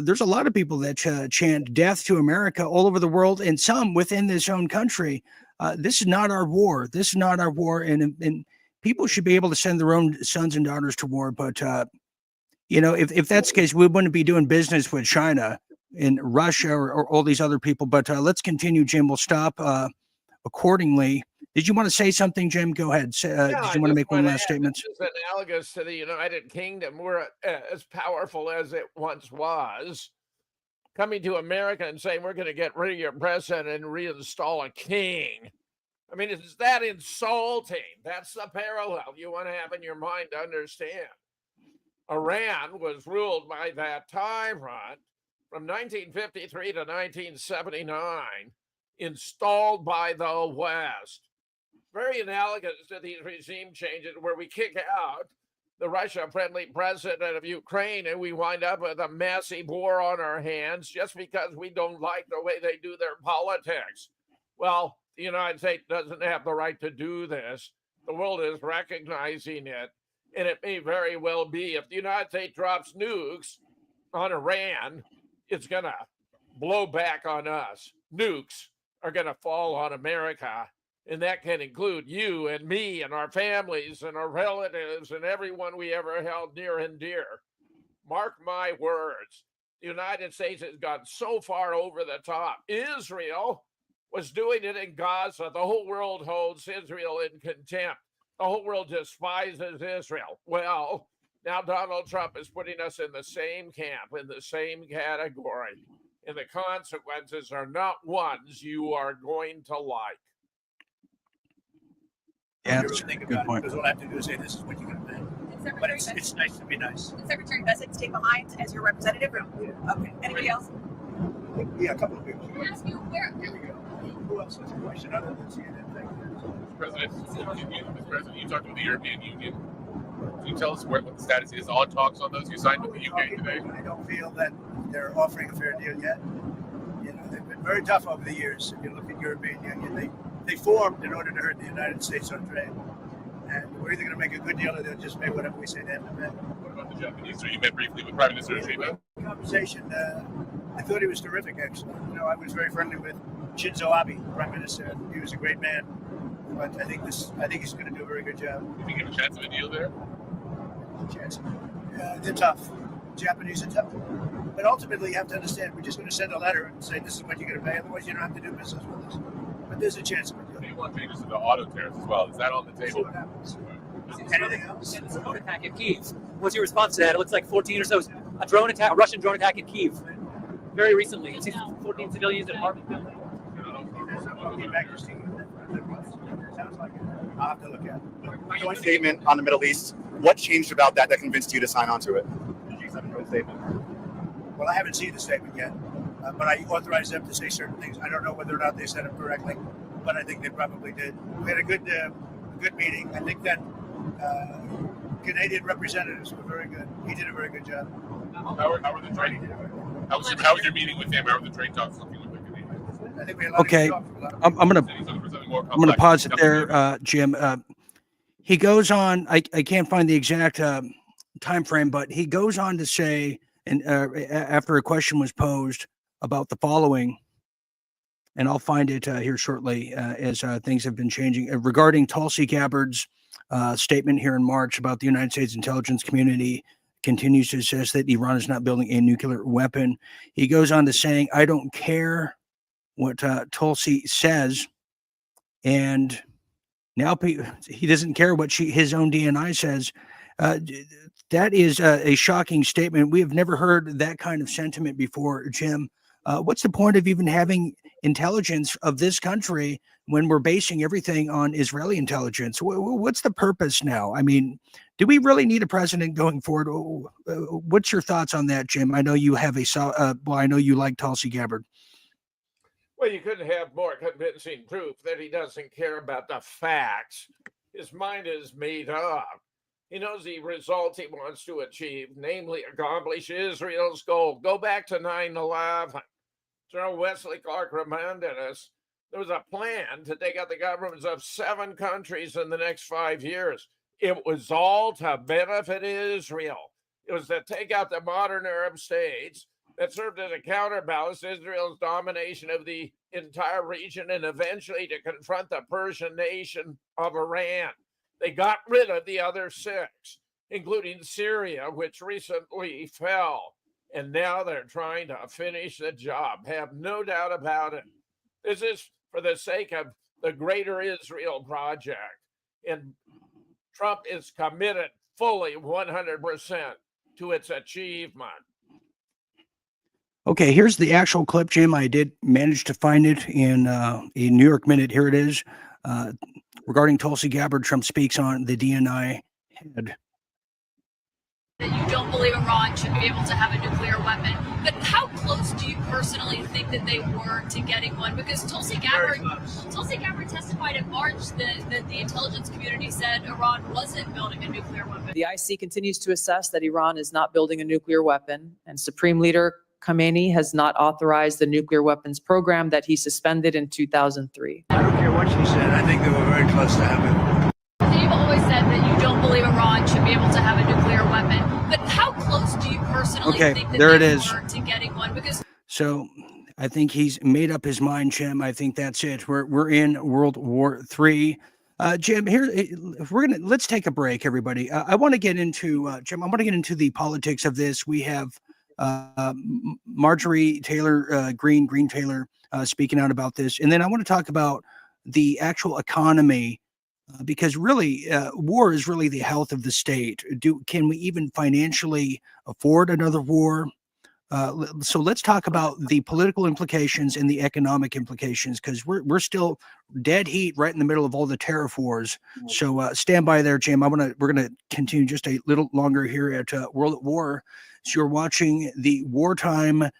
there's a lot of people that chant death to America all over the world, and some within this own country. This is not our war. And people should be able to send their own sons and daughters to war. But, if that's the case, we wouldn't be doing business with China and Russia or all these other people. But let's continue, Jim. We'll stop accordingly. Did you want to say something, Jim? Go ahead. Did you want to make one last statement? This is analogous to the United Kingdom. We're as powerful as it once was. Coming to America and saying we're going to get rid of your president and reinstall a king. I mean, is that insulting? That's the parallel you want to have in your mind to understand. Iran was ruled by that tyrant from 1953 to 1979, installed by the West. Very analogous to these regime changes where we kick out the Russia-friendly president of Ukraine and we wind up with a massive war on our hands just because we don't like the way they do their politics. Well, the United States doesn't have the right to do this. The world is recognizing it. And it may very well be if the United States drops nukes on Iran, it's going to blow back on us. Nukes are going to fall on America. And that can include you and me and our families and our relatives and everyone we ever held near and dear. Mark my words. The United States has gone so far over the top. Israel was doing it in Gaza. The whole world holds Israel in contempt. The whole world despises Israel. Well, now Donald Trump is putting us in the same camp, in the same category. And the consequences are not ones you are going to like. Yeah, that's a good point. Because all I have to do is say, this is what you're going to pay. But it's nice to be nice. Did Secretary Fetzer stay behind as your representative? Okay. Anybody else? Yeah, a couple of people. Can I ask you where? Here we go. Who else has a question other than CNN? Mr. President, you talked with the European Union. Can you tell us what the status is on talks on those? You signed with the UK today. I don't feel that they're offering a fair deal yet. You know, they've been very tough over the years. If you look at European Union, they formed in order to hurt the United States on trade. And we're either going to make a good deal or they'll just make whatever we say they have to make. What about the Japanese? So you met briefly with Prime Minister Ozempic? Conversation. I thought he was terrific, actually. You know, I was very friendly with Shinzo Abe, Prime Minister. He was a great man. But I think he's going to do a very good job. Do you think you have a chance of a deal there? Chance. They're tough. Japanese are tough. But ultimately, you have to understand, we're just going to send a letter and say, this is what you're going to pay. Otherwise, you don't have to do business with us. But there's a chance of a deal. You want changes to the auto tariffs as well. Is that on the table? See what happens. Anything else? This drone attack in Kyiv. What's your response to that? It looks like 14 or so a Russian drone attack in Kyiv. Very recently. It seems 14 civilians in apartment building. Sounds like it. I'll have to look at it. Joint statement on the Middle East. What changed about that convinced you to sign on to it? Well, I haven't seen the statement yet, but I authorized them to say certain things. I don't know whether or not they said it correctly, but I think they probably did. We had a good meeting. I think that Canadian representatives were very good. He did a very good job. How are the trade? How was your meeting with him? How are the trade talks looking with the Canadians? I think we had a lot Okay, of I'm gonna pause it there, Jim. He goes on. I can't find the exact time frame, but he goes on to say, and after a question was posed about the following, and I'll find it here shortly as things have been changing regarding Tulsi Gabbard's statement here in March about the United States intelligence community continues to assess that Iran is not building a nuclear weapon. He goes on to saying, I don't care what Tulsi says. And now he doesn't care what his own DNI says. That is a shocking statement. We have never heard that kind of sentiment before, Jim. What's the point of even having intelligence of this country when we're basing everything on Israeli intelligence? What's the purpose now? I mean, do we really need a president going forward? What's your thoughts on that, Jim? I know you have I know you like Tulsi Gabbard. Well, you couldn't have more convincing proof that he doesn't care about the facts. His mind is made up. He knows the results he wants to achieve, namely accomplish Israel's goal. Go back to 9/11. General Wesley Clark reminded us there was a plan to take out the governments of 7 countries in the next 5 years. It was all to benefit Israel. It was to take out the modern Arab states that served as a counterbalance to Israel's domination of the entire region and eventually to confront the Persian nation of Iran. They got rid of the other 6, including Syria, which recently fell. And now they're trying to finish the job. Have no doubt about it. This is for the sake of the greater Israel project. And Trump is committed fully 100% to its achievement. Okay, here's the actual clip, Jim. I did manage to find it in a New York Minute. Here it is. Regarding Tulsi Gabbard, Trump speaks on the DNI head. That you don't believe Iran should be able to have a nuclear weapon. But how close do you personally think that they were to getting one? Because Tulsi Gabbard testified in March that the intelligence community said Iran wasn't building a nuclear weapon. The IC continues to assess that Iran is not building a nuclear weapon, and Supreme Leader Khamenei has not authorized the nuclear weapons program that he suspended in 2003. I don't care what she said. I think they were very close to having it. So you've always said that you don't believe Iran should be able to have a nuclear weapon. But how close do you personally think that there they it is. were to getting one? Because So I think he's made up his mind, Jim. I think that's it. We're in World War III. Jim, here let's take a break, everybody. I want to get into Jim. I want to get into the politics of this. We have Marjorie Taylor Green Taylor speaking out about this, and then I want to talk about the actual economy because really, war is really the health of the state. Can we even financially afford another war? So let's talk about the political implications and the economic implications, because we're still dead heat right in the middle of all the tariff wars. So stand by there, Jim. We're gonna continue just a little longer here at World at War. So you're watching the wartime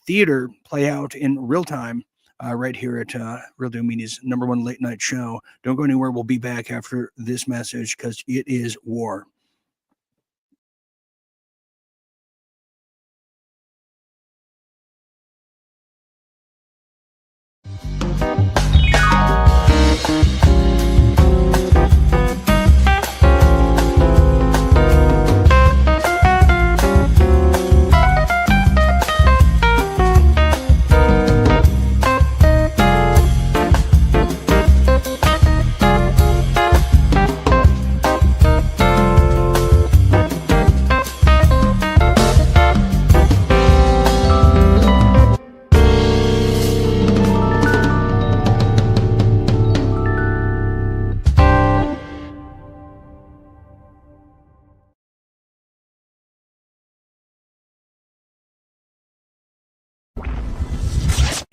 theater play out in real time right here at Real Deal Media's #1 late night show. Don't go anywhere. We'll be back after this message because it is war.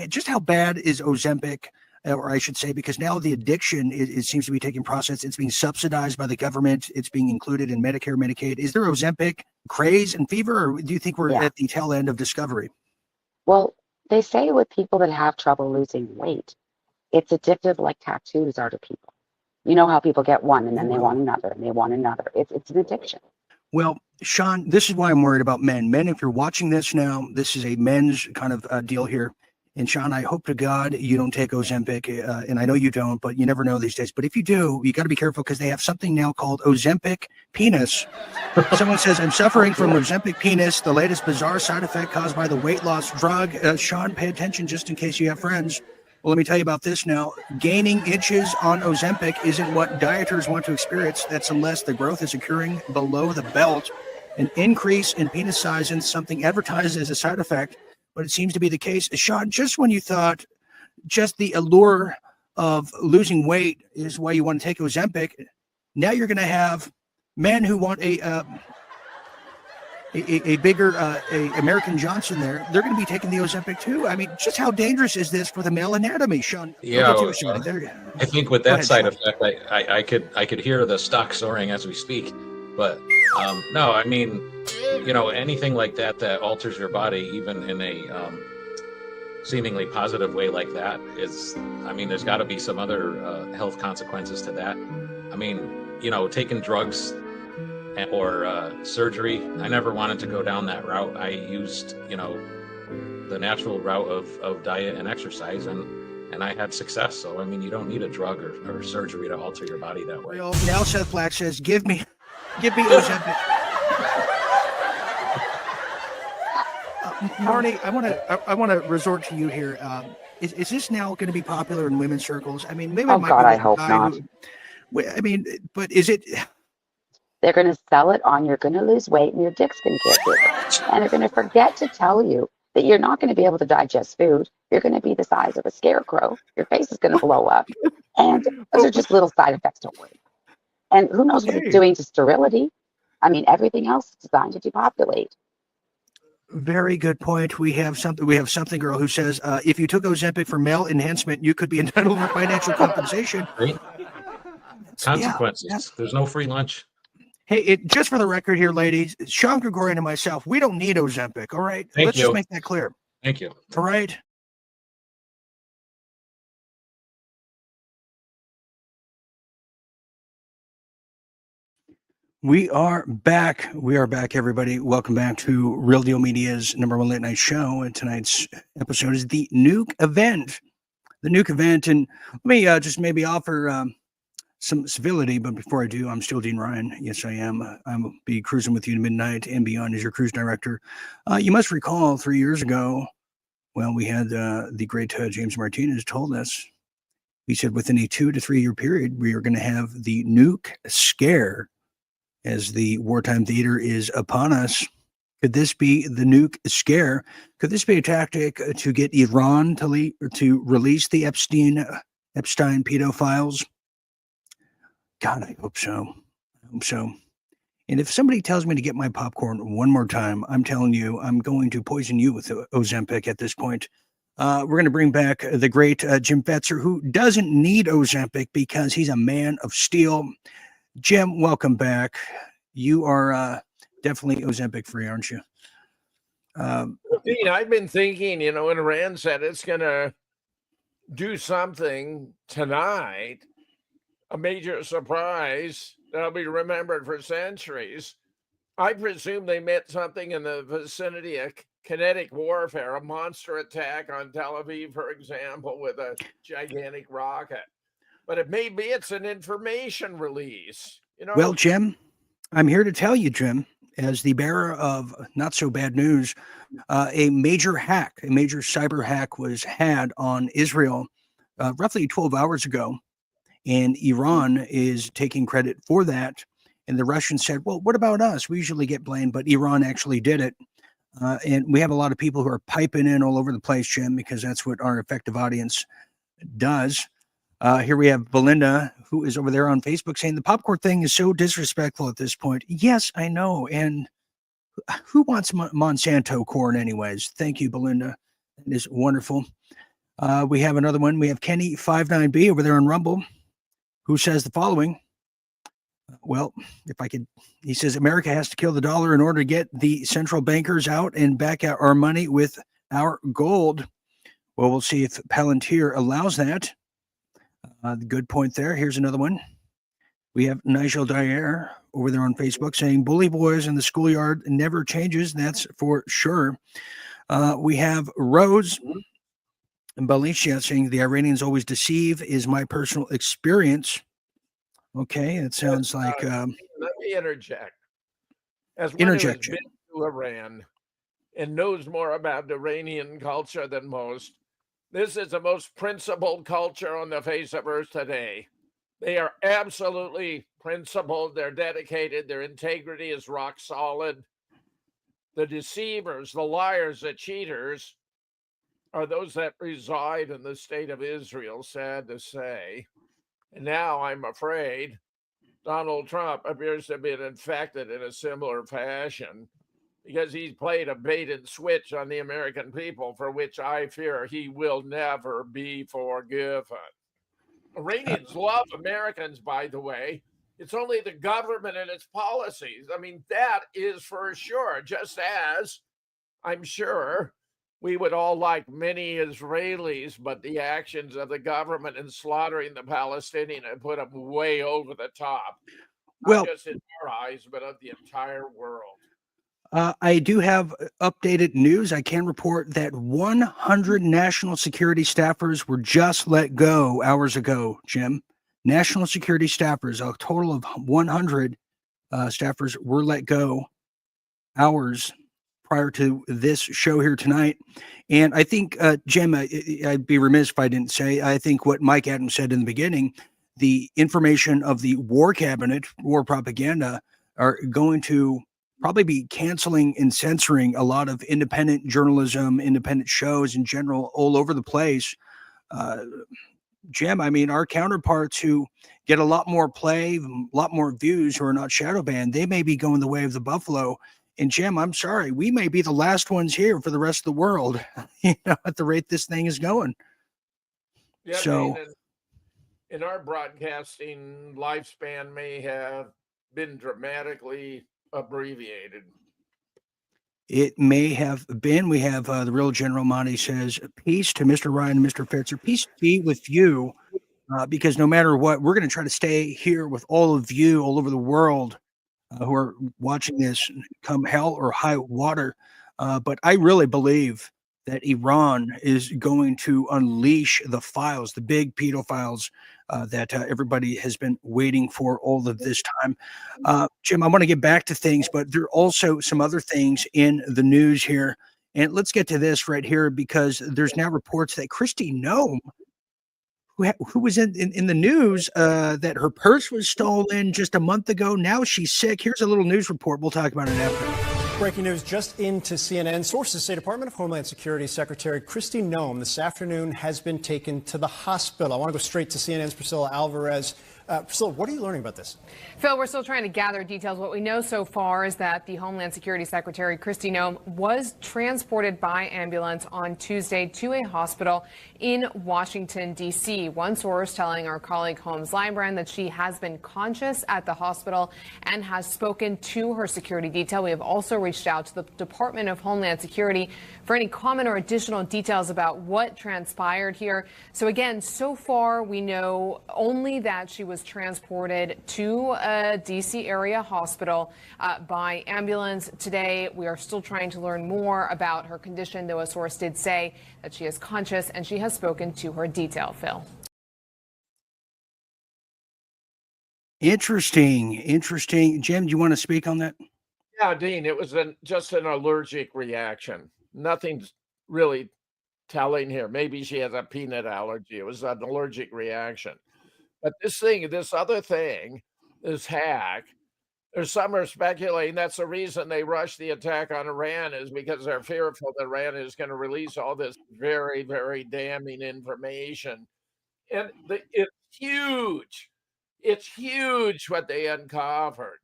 Just how bad is Ozempic, or I should say, because now the addiction it seems to be taking process. It's being subsidized by the government. It's being included in Medicare, Medicaid. Is there Ozempic craze and fever, or do you think we're at the tail end of discovery? Well, they say with people that have trouble losing weight, it's addictive like tattoos are to people. You know how people get one and then they want another and they want another. It's an addiction. Well, Sean, this is why I'm worried about men. Men, if you're watching this now, this is a men's kind of deal here. And Sean, I hope to God you don't take Ozempic, and I know you don't, but you never know these days. But if you do, you got to be careful because they have something now called Ozempic penis. Someone says, I'm suffering from Ozempic penis, the latest bizarre side effect caused by the weight loss drug. Sean, pay attention just in case you have friends. Well, let me tell you about this now. Gaining inches on Ozempic isn't what dieters want to experience. That's unless the growth is occurring below the belt. An increase in penis size is something advertised as a side effect, but it seems to be the case. Sean, just when you thought just the allure of losing weight is why you want to take Ozempic, now you're going to have men who want a bigger American Johnson there. They're going to be taking the Ozempic too. I mean, just how dangerous is this for the male anatomy, Sean? Yeah, I think with that side effect, I could hear the stock soaring as we speak. But no, I mean, you know, anything like that alters your body, even in a seemingly positive way like that, is, I mean, there's got to be some other health consequences to that. I mean, you know, taking drugs or surgery, I never wanted to go down that route. I used, you know, the natural route of diet and exercise, and I had success. So, I mean, you don't need a drug or surgery to alter your body that way. Now Seth Black says, give me Ozempic. Marnie, I want to resort to you here. Is this now going to be popular in women's circles? I mean, maybe Oh God, I hope not. I mean, but is it? They're going to sell it on you're going to lose weight and your dick's going to get bigger, and they're going to forget to tell you that you're not going to be able to digest food. You're going to be the size of a scarecrow. Your face is going to blow up, and those are just little side effects. Don't worry. And who knows what it's doing to sterility? I mean, everything else is designed to depopulate. Very good point. We have something girl who says if you took Ozempic for male enhancement, you could be entitled to financial compensation. Right? Consequences. Yeah. There's no free lunch. Hey, just for the record here, ladies, Sean Gregorian and myself, we don't need Ozempic. All right, let's just make that clear. Thank you. All right. We are back. We are back, everybody. Welcome back to Real Deal Media's #1 late night show. And tonight's episode is the Nuke event. The Nuke event. And let me just maybe offer some civility. But before I do, I'm still Dean Ryan. Yes, I am. I'll be cruising with you to midnight and beyond as your cruise director. You must recall 3 years ago, well, we had the great James Martinez told us. He said within a 2 to 3 year period, we are going to have the nuke scare as the wartime theater is upon us. Could this be the nuke scare? Could this be a tactic to get Iran to release the Epstein pedophiles? God, I hope so. I hope so. And if somebody tells me to get my popcorn one more time, I'm telling you, I'm going to poison you with Ozempic at this point. We're going to bring back the great Jim Fetzer, who doesn't need Ozempic because he's a man of steel. Jim, welcome back. You are definitely Ozempic free, aren't you? Dean, I've been thinking, when Iran said it's going to do something tonight, a major surprise that'll be remembered for centuries. I presume they meant something in the vicinity of kinetic warfare, a monster attack on Tel Aviv, for example, with a gigantic rocket. But it's an information release. Well, Jim, I'm here to tell you, Jim, as the bearer of not so bad news, a major cyber hack was had on Israel roughly 12 hours ago. And Iran is taking credit for that. And the Russians said, well, what about us? We usually get blamed, but Iran actually did it. And we have a lot of people who are piping in all over the place, Jim, because that's what our effective audience does. Here we have Belinda, who is over there on Facebook saying the popcorn thing is so disrespectful at this point. Yes, I know. And who wants Monsanto corn anyways? Thank you, Belinda. That is wonderful. We have another one. We have Kenny59B over there on Rumble, who says the following. Well, if I could, he says, America has to kill the dollar in order to get the central bankers out and back out our money with our gold. Well, we'll see if Palantir allows that. Good point there. Here's another one. We have Nigel Dyer over there on Facebook saying, bully boys in the schoolyard never changes. That's for sure. We have Rose and Balicia saying the Iranians always deceive is my personal experience. Okay, it sounds like... let me interject. As one who has been to Iran and knows more about Iranian culture than most, this is the most principled culture on the face of Earth today. They are absolutely principled. They're dedicated. Their integrity is rock solid. The deceivers, the liars, the cheaters are those that reside in the state of Israel, sad to say. And now I'm afraid Donald Trump appears to have been infected in a similar fashion because he's played a bait and switch on the American people for which I fear he will never be forgiven. Iranians love Americans, by the way. It's only the government and its policies. I mean, that is for sure, just as I'm sure we would all like many Israelis, but the actions of the government in slaughtering the Palestinian have put them way over the top. Not just in our eyes, but of the entire world. I do have updated news. I can report that 100 national security staffers were just let go hours ago, Jim. National security staffers, a total of 100 staffers were let go hours prior to this show here tonight. And I think, Jim, I'd be remiss if I didn't say, I think what Mike Adams said in the beginning, the information of the war cabinet, war propaganda, are going to probably be canceling and censoring a lot of independent journalism, independent shows in general, all over the place. Jim, I mean, our counterparts who get a lot more play, a lot more views, who are not shadow banned, they may be going the way of the buffalo. And Jim, I'm sorry, we may be the last ones here for the rest of the world, at the rate this thing is going. Yeah, so, in our broadcasting lifespan may have been dramatically abbreviated. It may have been. We have the real General Monty says, peace to Mr. Ryan and Mr. Fetzer. Peace be with you, because no matter what, we're going to try to stay here with all of you all over the world who are watching this come hell or high water. But I really believe that Iran is going to unleash the files, the big pedophiles that everybody has been waiting for all of this time. Jim, I want to get back to things, but there are also some other things in the news here. And let's get to this right here, because there's now reports that Kristi Noem, who was in the news, that her purse was stolen just a month ago. Now she's sick. Here's a little news report. We'll talk about it after. Breaking news just into CNN. Sources say Department of Homeland Security Secretary Kristi Noem this afternoon has been taken to the hospital. I want to go straight to CNN's Priscilla Alvarez. Priscilla, what are you learning about this? Phil, we're still trying to gather details. What we know so far is that the Homeland Security Secretary, Kristi Noem, was transported by ambulance on Tuesday to a hospital in Washington, D.C. One source telling our colleague Holmes Librand that she has been conscious at the hospital and has spoken to her security detail. We have also reached out to the Department of Homeland Security for any comment or additional details about what transpired here. So again, so far we know only that she was transported to a D.C. area hospital by ambulance. Today, we are still trying to learn more about her condition, though a source did say that she is conscious and she has spoken to her detail. Phil. Interesting. Jim, do you want to speak on that? Yeah, Dean, it was just an allergic reaction. Nothing's really telling here. Maybe she has a peanut allergy. It was an allergic reaction. But this other thing, this hack, there's some are speculating that's the reason they rushed the attack on Iran is because they're fearful that Iran is going to release all this very, very damning information. And it's huge. It's huge what they uncovered.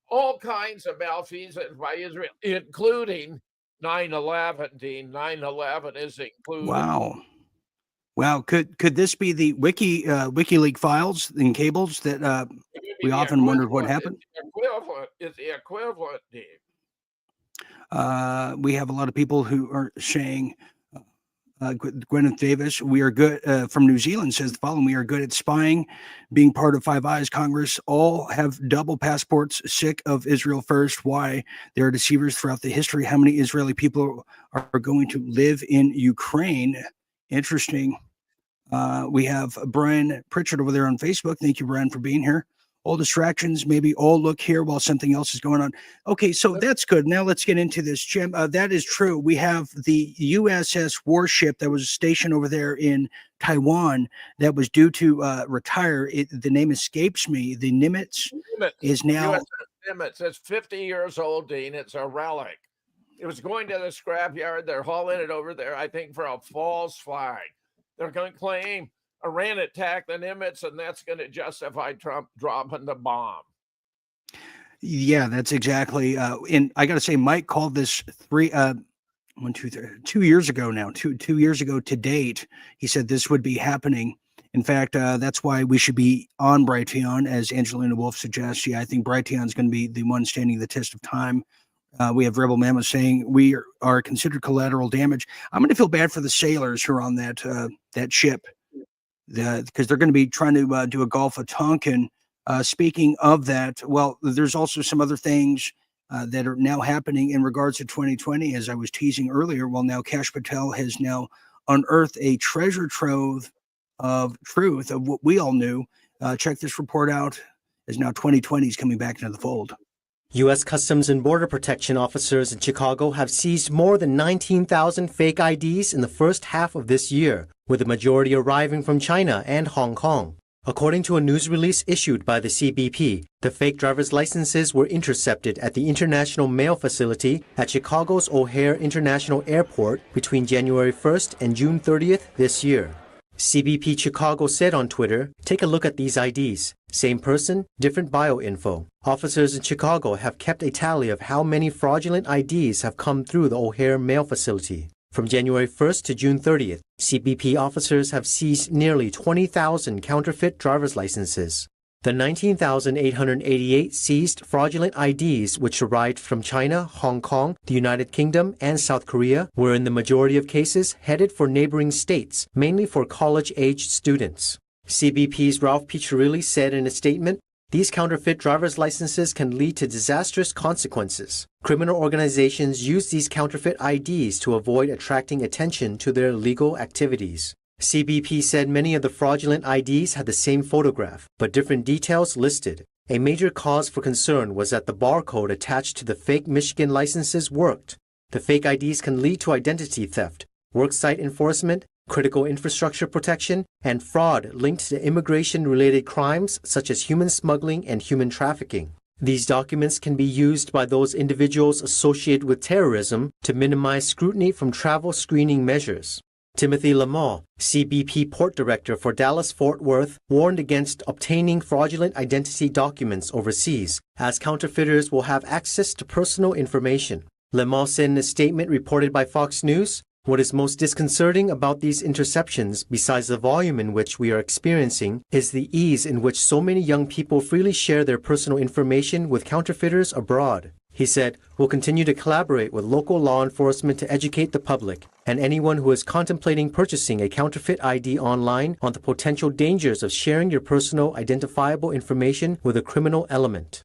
All kinds of malfeasance by Israel, including 9/11, Dean. 9/11 is included. Wow. Could this be the WikiLeaks files and cables that we often wondered what happened? It's the equivalent, Dean. We have a lot of people who are saying, Gwyneth Davis, we are good, from New Zealand says the following: we are good at spying, being part of Five Eyes. Congress all have double passports, sick of Israel first. Why? There are deceivers throughout the history. How many Israeli people are going to live in Ukraine? Interesting. We have Brian Pritchard over there on Facebook. Thank you, Brian, for being here. All distractions, maybe all look here while something else is going on. Okay, so that's good. Now let's get into this, Jim. That is true. We have the USS warship that was stationed over there in Taiwan that was due to retire. The name escapes me. The Nimitz is now... USS Nimitz. It's 50 years old, Dean. It's a relic. It was going to the scrapyard. They're hauling it over there, I think, for a false flag. They're going to claim Iran attacked the Nimitz, and that's going to justify Trump dropping the bomb. Yeah, that's exactly. And I got to say, Mike called this 2 years ago now. Two years ago to date, he said this would be happening. In fact, that's why we should be on Brighteon, as Angelina Wolf suggests. Yeah, I think Brighteon is going to be the one standing the test of time. We have Rebel Mammoth saying we are considered collateral damage. I'm going to feel bad for the sailors who are on that ship, because they're going to be trying to do a Gulf of Tonkin. Speaking of that, well, there's also some other things that are now happening in regards to 2020, as I was teasing earlier. Well, now Kash Patel has now unearthed a treasure trove of truth of what we all knew. Check this report out, as now 2020 is coming back into the fold. U.S. Customs and Border Protection officers in Chicago have seized more than 19,000 fake IDs in the first half of this year, with the majority arriving from China and Hong Kong. According to a news release issued by the CBP, the fake driver's licenses were intercepted at the International Mail Facility at Chicago's O'Hare International Airport between January 1st and June 30th this year. CBP Chicago said on Twitter, "Take a look at these IDs. Same person, different bio info." Officers in Chicago have kept a tally of how many fraudulent IDs have come through the O'Hare Mail Facility. From January 1st to June 30th, CBP officers have seized nearly 20,000 counterfeit driver's licenses. The 19,888 seized fraudulent IDs, which arrived from China, Hong Kong, the United Kingdom, and South Korea, were in the majority of cases headed for neighboring states, mainly for college-aged students. CBP's Ralph Piccirilli said in a statement, "These counterfeit driver's licenses can lead to disastrous consequences. Criminal organizations use these counterfeit IDs to avoid attracting attention to their illegal activities." CBP said many of the fraudulent IDs had the same photograph, but different details listed. A major cause for concern was that the barcode attached to the fake Michigan licenses worked. The fake IDs can lead to identity theft, worksite enforcement, critical infrastructure protection, and fraud linked to immigration-related crimes such as human smuggling and human trafficking. These documents can be used by those individuals associated with terrorism to minimize scrutiny from travel screening measures. Timothy Lamar, CBP Port Director for Dallas-Fort Worth, warned against obtaining fraudulent identity documents overseas, as counterfeiters will have access to personal information. Lamar said in a statement reported by Fox News, "What is most disconcerting about these interceptions, besides the volume in which we are experiencing, is the ease in which so many young people freely share their personal information with counterfeiters abroad." He said, "We'll continue to collaborate with local law enforcement to educate the public and anyone who is contemplating purchasing a counterfeit ID online on the potential dangers of sharing your personal identifiable information with a criminal element."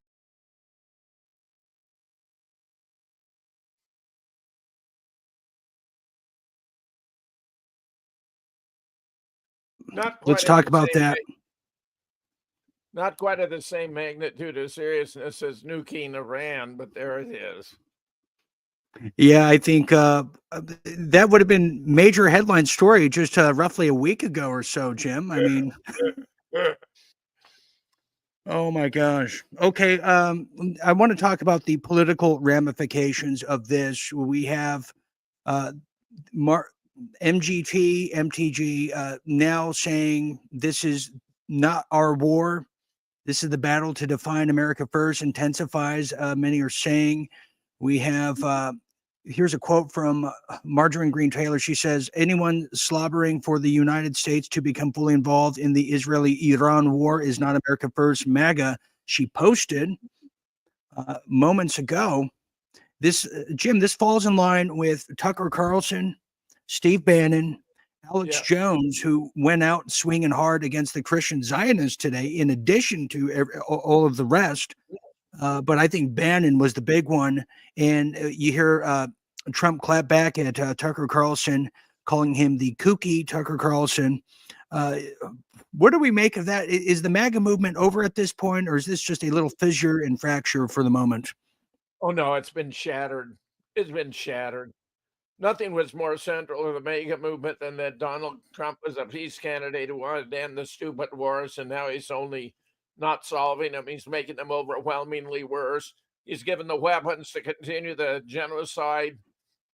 Let's talk about that. Not quite of the same magnitude of seriousness as nuking Iran, but there it is. Yeah, I think that would have been major headline story just roughly a week ago or so, Jim. I mean, oh my gosh. Okay, I want to talk about the political ramifications of this. We have MTG now saying this is not our war. This is the battle to define America first, intensifies, many are saying. We have, here's a quote from Marjorie Green Taylor. She says, "Anyone slobbering for the United States to become fully involved in the Israeli-Iran war is not America first, MAGA." She posted moments ago. This, Jim, this falls in line with Tucker Carlson, Steve Bannon, Alex Jones, who went out swinging hard against the Christian Zionists today, in addition to all of the rest. But I think Bannon was the big one. And you hear Trump clap back at Tucker Carlson, calling him the kooky Tucker Carlson. What do we make of that? Is the MAGA movement over at this point, or is this just a little fissure and fracture for the moment? Oh, no, it's been shattered. It's been shattered. Nothing was more central to the MAGA movement than that Donald Trump was a peace candidate who wanted to end the stupid wars, and now he's only not solving them. He's making them overwhelmingly worse. He's given the weapons to continue the genocide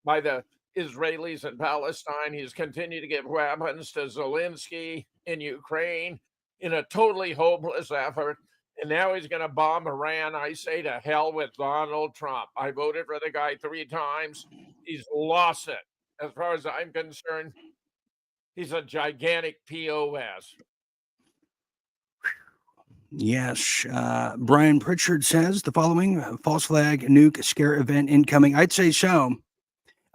by the Israelis in Palestine. He's continued to give weapons to Zelensky in Ukraine in a totally hopeless effort. And now he's going to bomb Iran. I say to hell with Donald Trump. I voted for the guy 3 times. He's lost it. As far as I'm concerned, he's a gigantic POS. Yes. Brian Pritchard says the following: false flag, nuke, scare event incoming. I'd say so.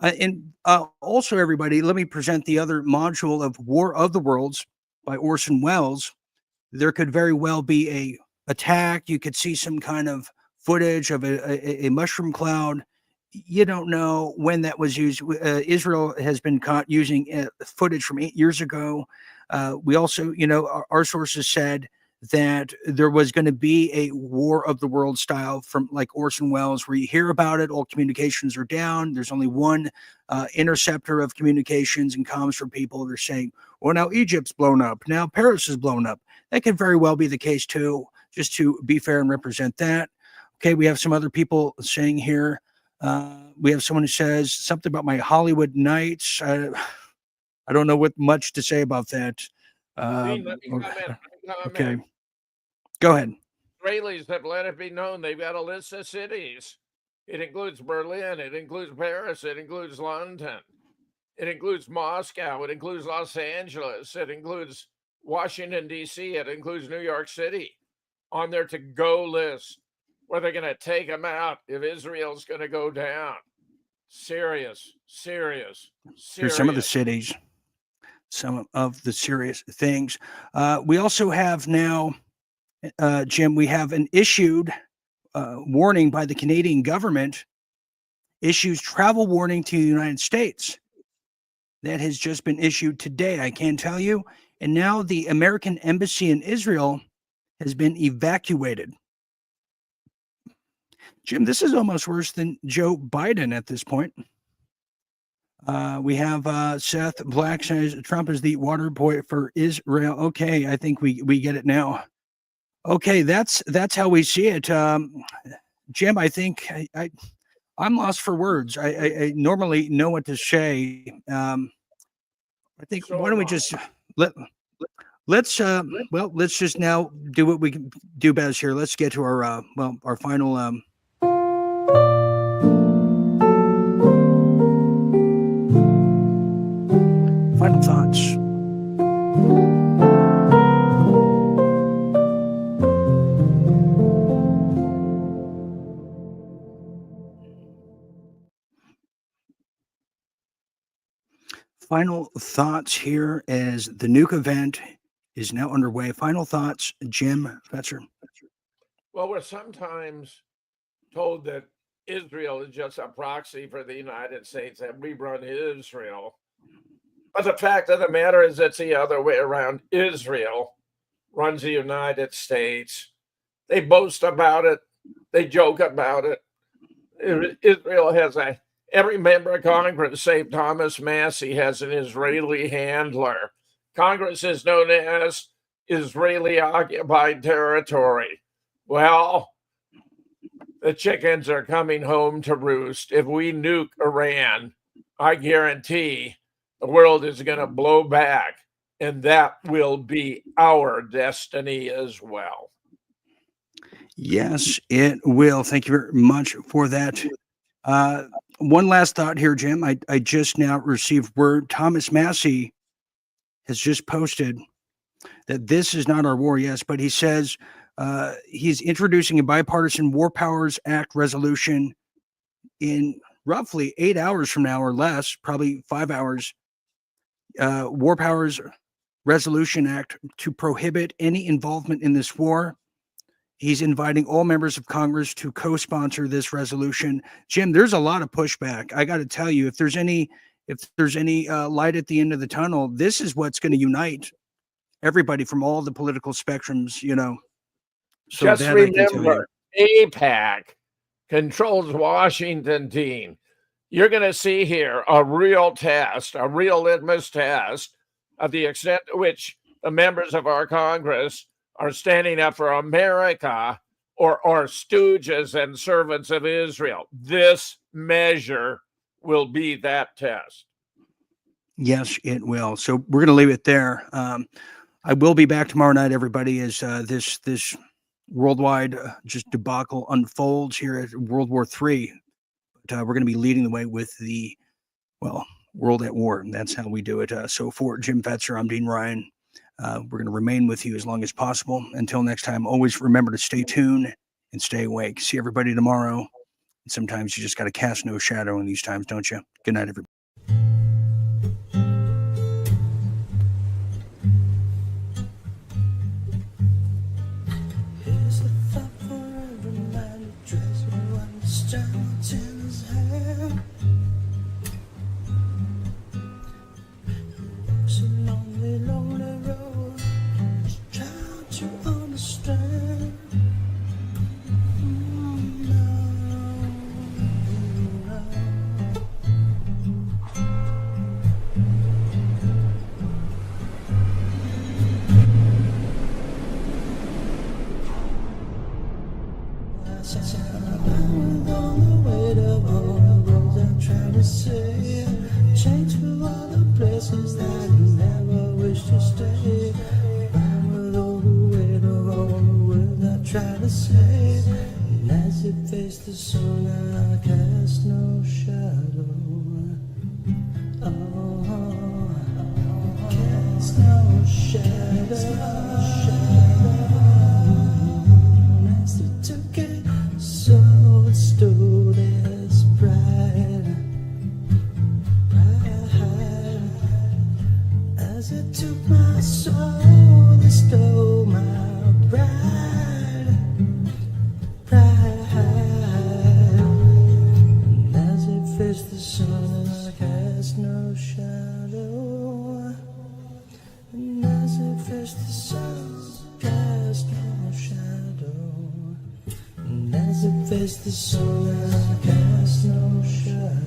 And also, everybody, let me present the other module of War of the Worlds by Orson Welles. There could very well be a attack. You could see some kind of footage of a mushroom cloud. You don't know when that was used. Israel has been caught using footage from 8 years ago. We also, our sources said that there was going to be a War of the World style from like Orson Welles, where you hear about it, all communications are down. There's only one interceptor of communications and comms from people. They're saying, well, now Egypt's blown up. Now Paris is blown up. That could very well be the case too, just to be fair and represent that. Okay, we have some other people saying here. We have someone who says something about my Hollywood nights. I don't know what much to say about that. Let me comment. Okay. Go ahead. Israelis have let it be known they've got a list of cities. It includes Berlin. It includes Paris. It includes London. It includes Moscow. It includes Los Angeles. It includes Washington, D.C. It includes New York City on their to-go list, where they're going to take them out if Israel's going to go down. Serious. Here's some of the cities, some of the serious things. We also have now, Jim, we have an issued warning by the Canadian government, issues travel warning to the United States. That has just been issued today, I can tell you. And now the American embassy in Israel has been evacuated. Jim, this is almost worse than Joe Biden at this point. We have Seth Black says Trump is the water boy for Israel. Okay, I think we get it now. Okay, that's how we see it. Jim, I think I'm lost for words. I normally know what to say. I think why don't we just let's just now do what we can do best here. Let's get to our our final final thoughts. Final thoughts here as the Nuke event is now underway. Final thoughts, Jim Fetzer. Well, we're sometimes told that Israel is just a proxy for the United States, that we run Israel. But the fact of the matter is it's the other way around. Israel runs the United States. They boast about it. They joke about it. Israel has every member of Congress, save Thomas Massey, has an Israeli handler. Congress is known as Israeli occupied territory. Well, the chickens are coming home to roost. If we nuke Iran, I guarantee the world is going to blow back, and that will be our destiny as well. Yes, it will. Thank you very much for that. One last thought here, Jim. I just now received word Thomas Massey has just posted that this is not our war, yes, but he says he's introducing a bipartisan War Powers Act resolution in roughly 8 hours from now or less, probably 5 hours. War Powers Resolution Act to prohibit any involvement in this war. He's inviting all members of Congress to co-sponsor this resolution. Jim, there's a lot of pushback. I got to tell you, if there's any light at the end of the tunnel, this is what's going to unite everybody from all the political spectrums, you know. So just remember, AIPAC controls Washington, D.C. You're going to see here a real test, a real litmus test of the extent to which the members of our Congress are standing up for America or stooges and servants of Israel. This measure will be that test. Yes, it will. So we're going to leave it there. I will be back tomorrow night, everybody, as this worldwide just debacle unfolds here at World War III. But we're going to be leading the way with the, world at war. And that's how we do it. So for Jim Fetzer, I'm Dean Ryan. We're going to remain with you as long as possible. Until next time, always remember to stay tuned and stay awake. See everybody tomorrow. And sometimes you just got to cast no shadow in these times, don't you? Good night, everybody. Face the sun, I cast no shadow.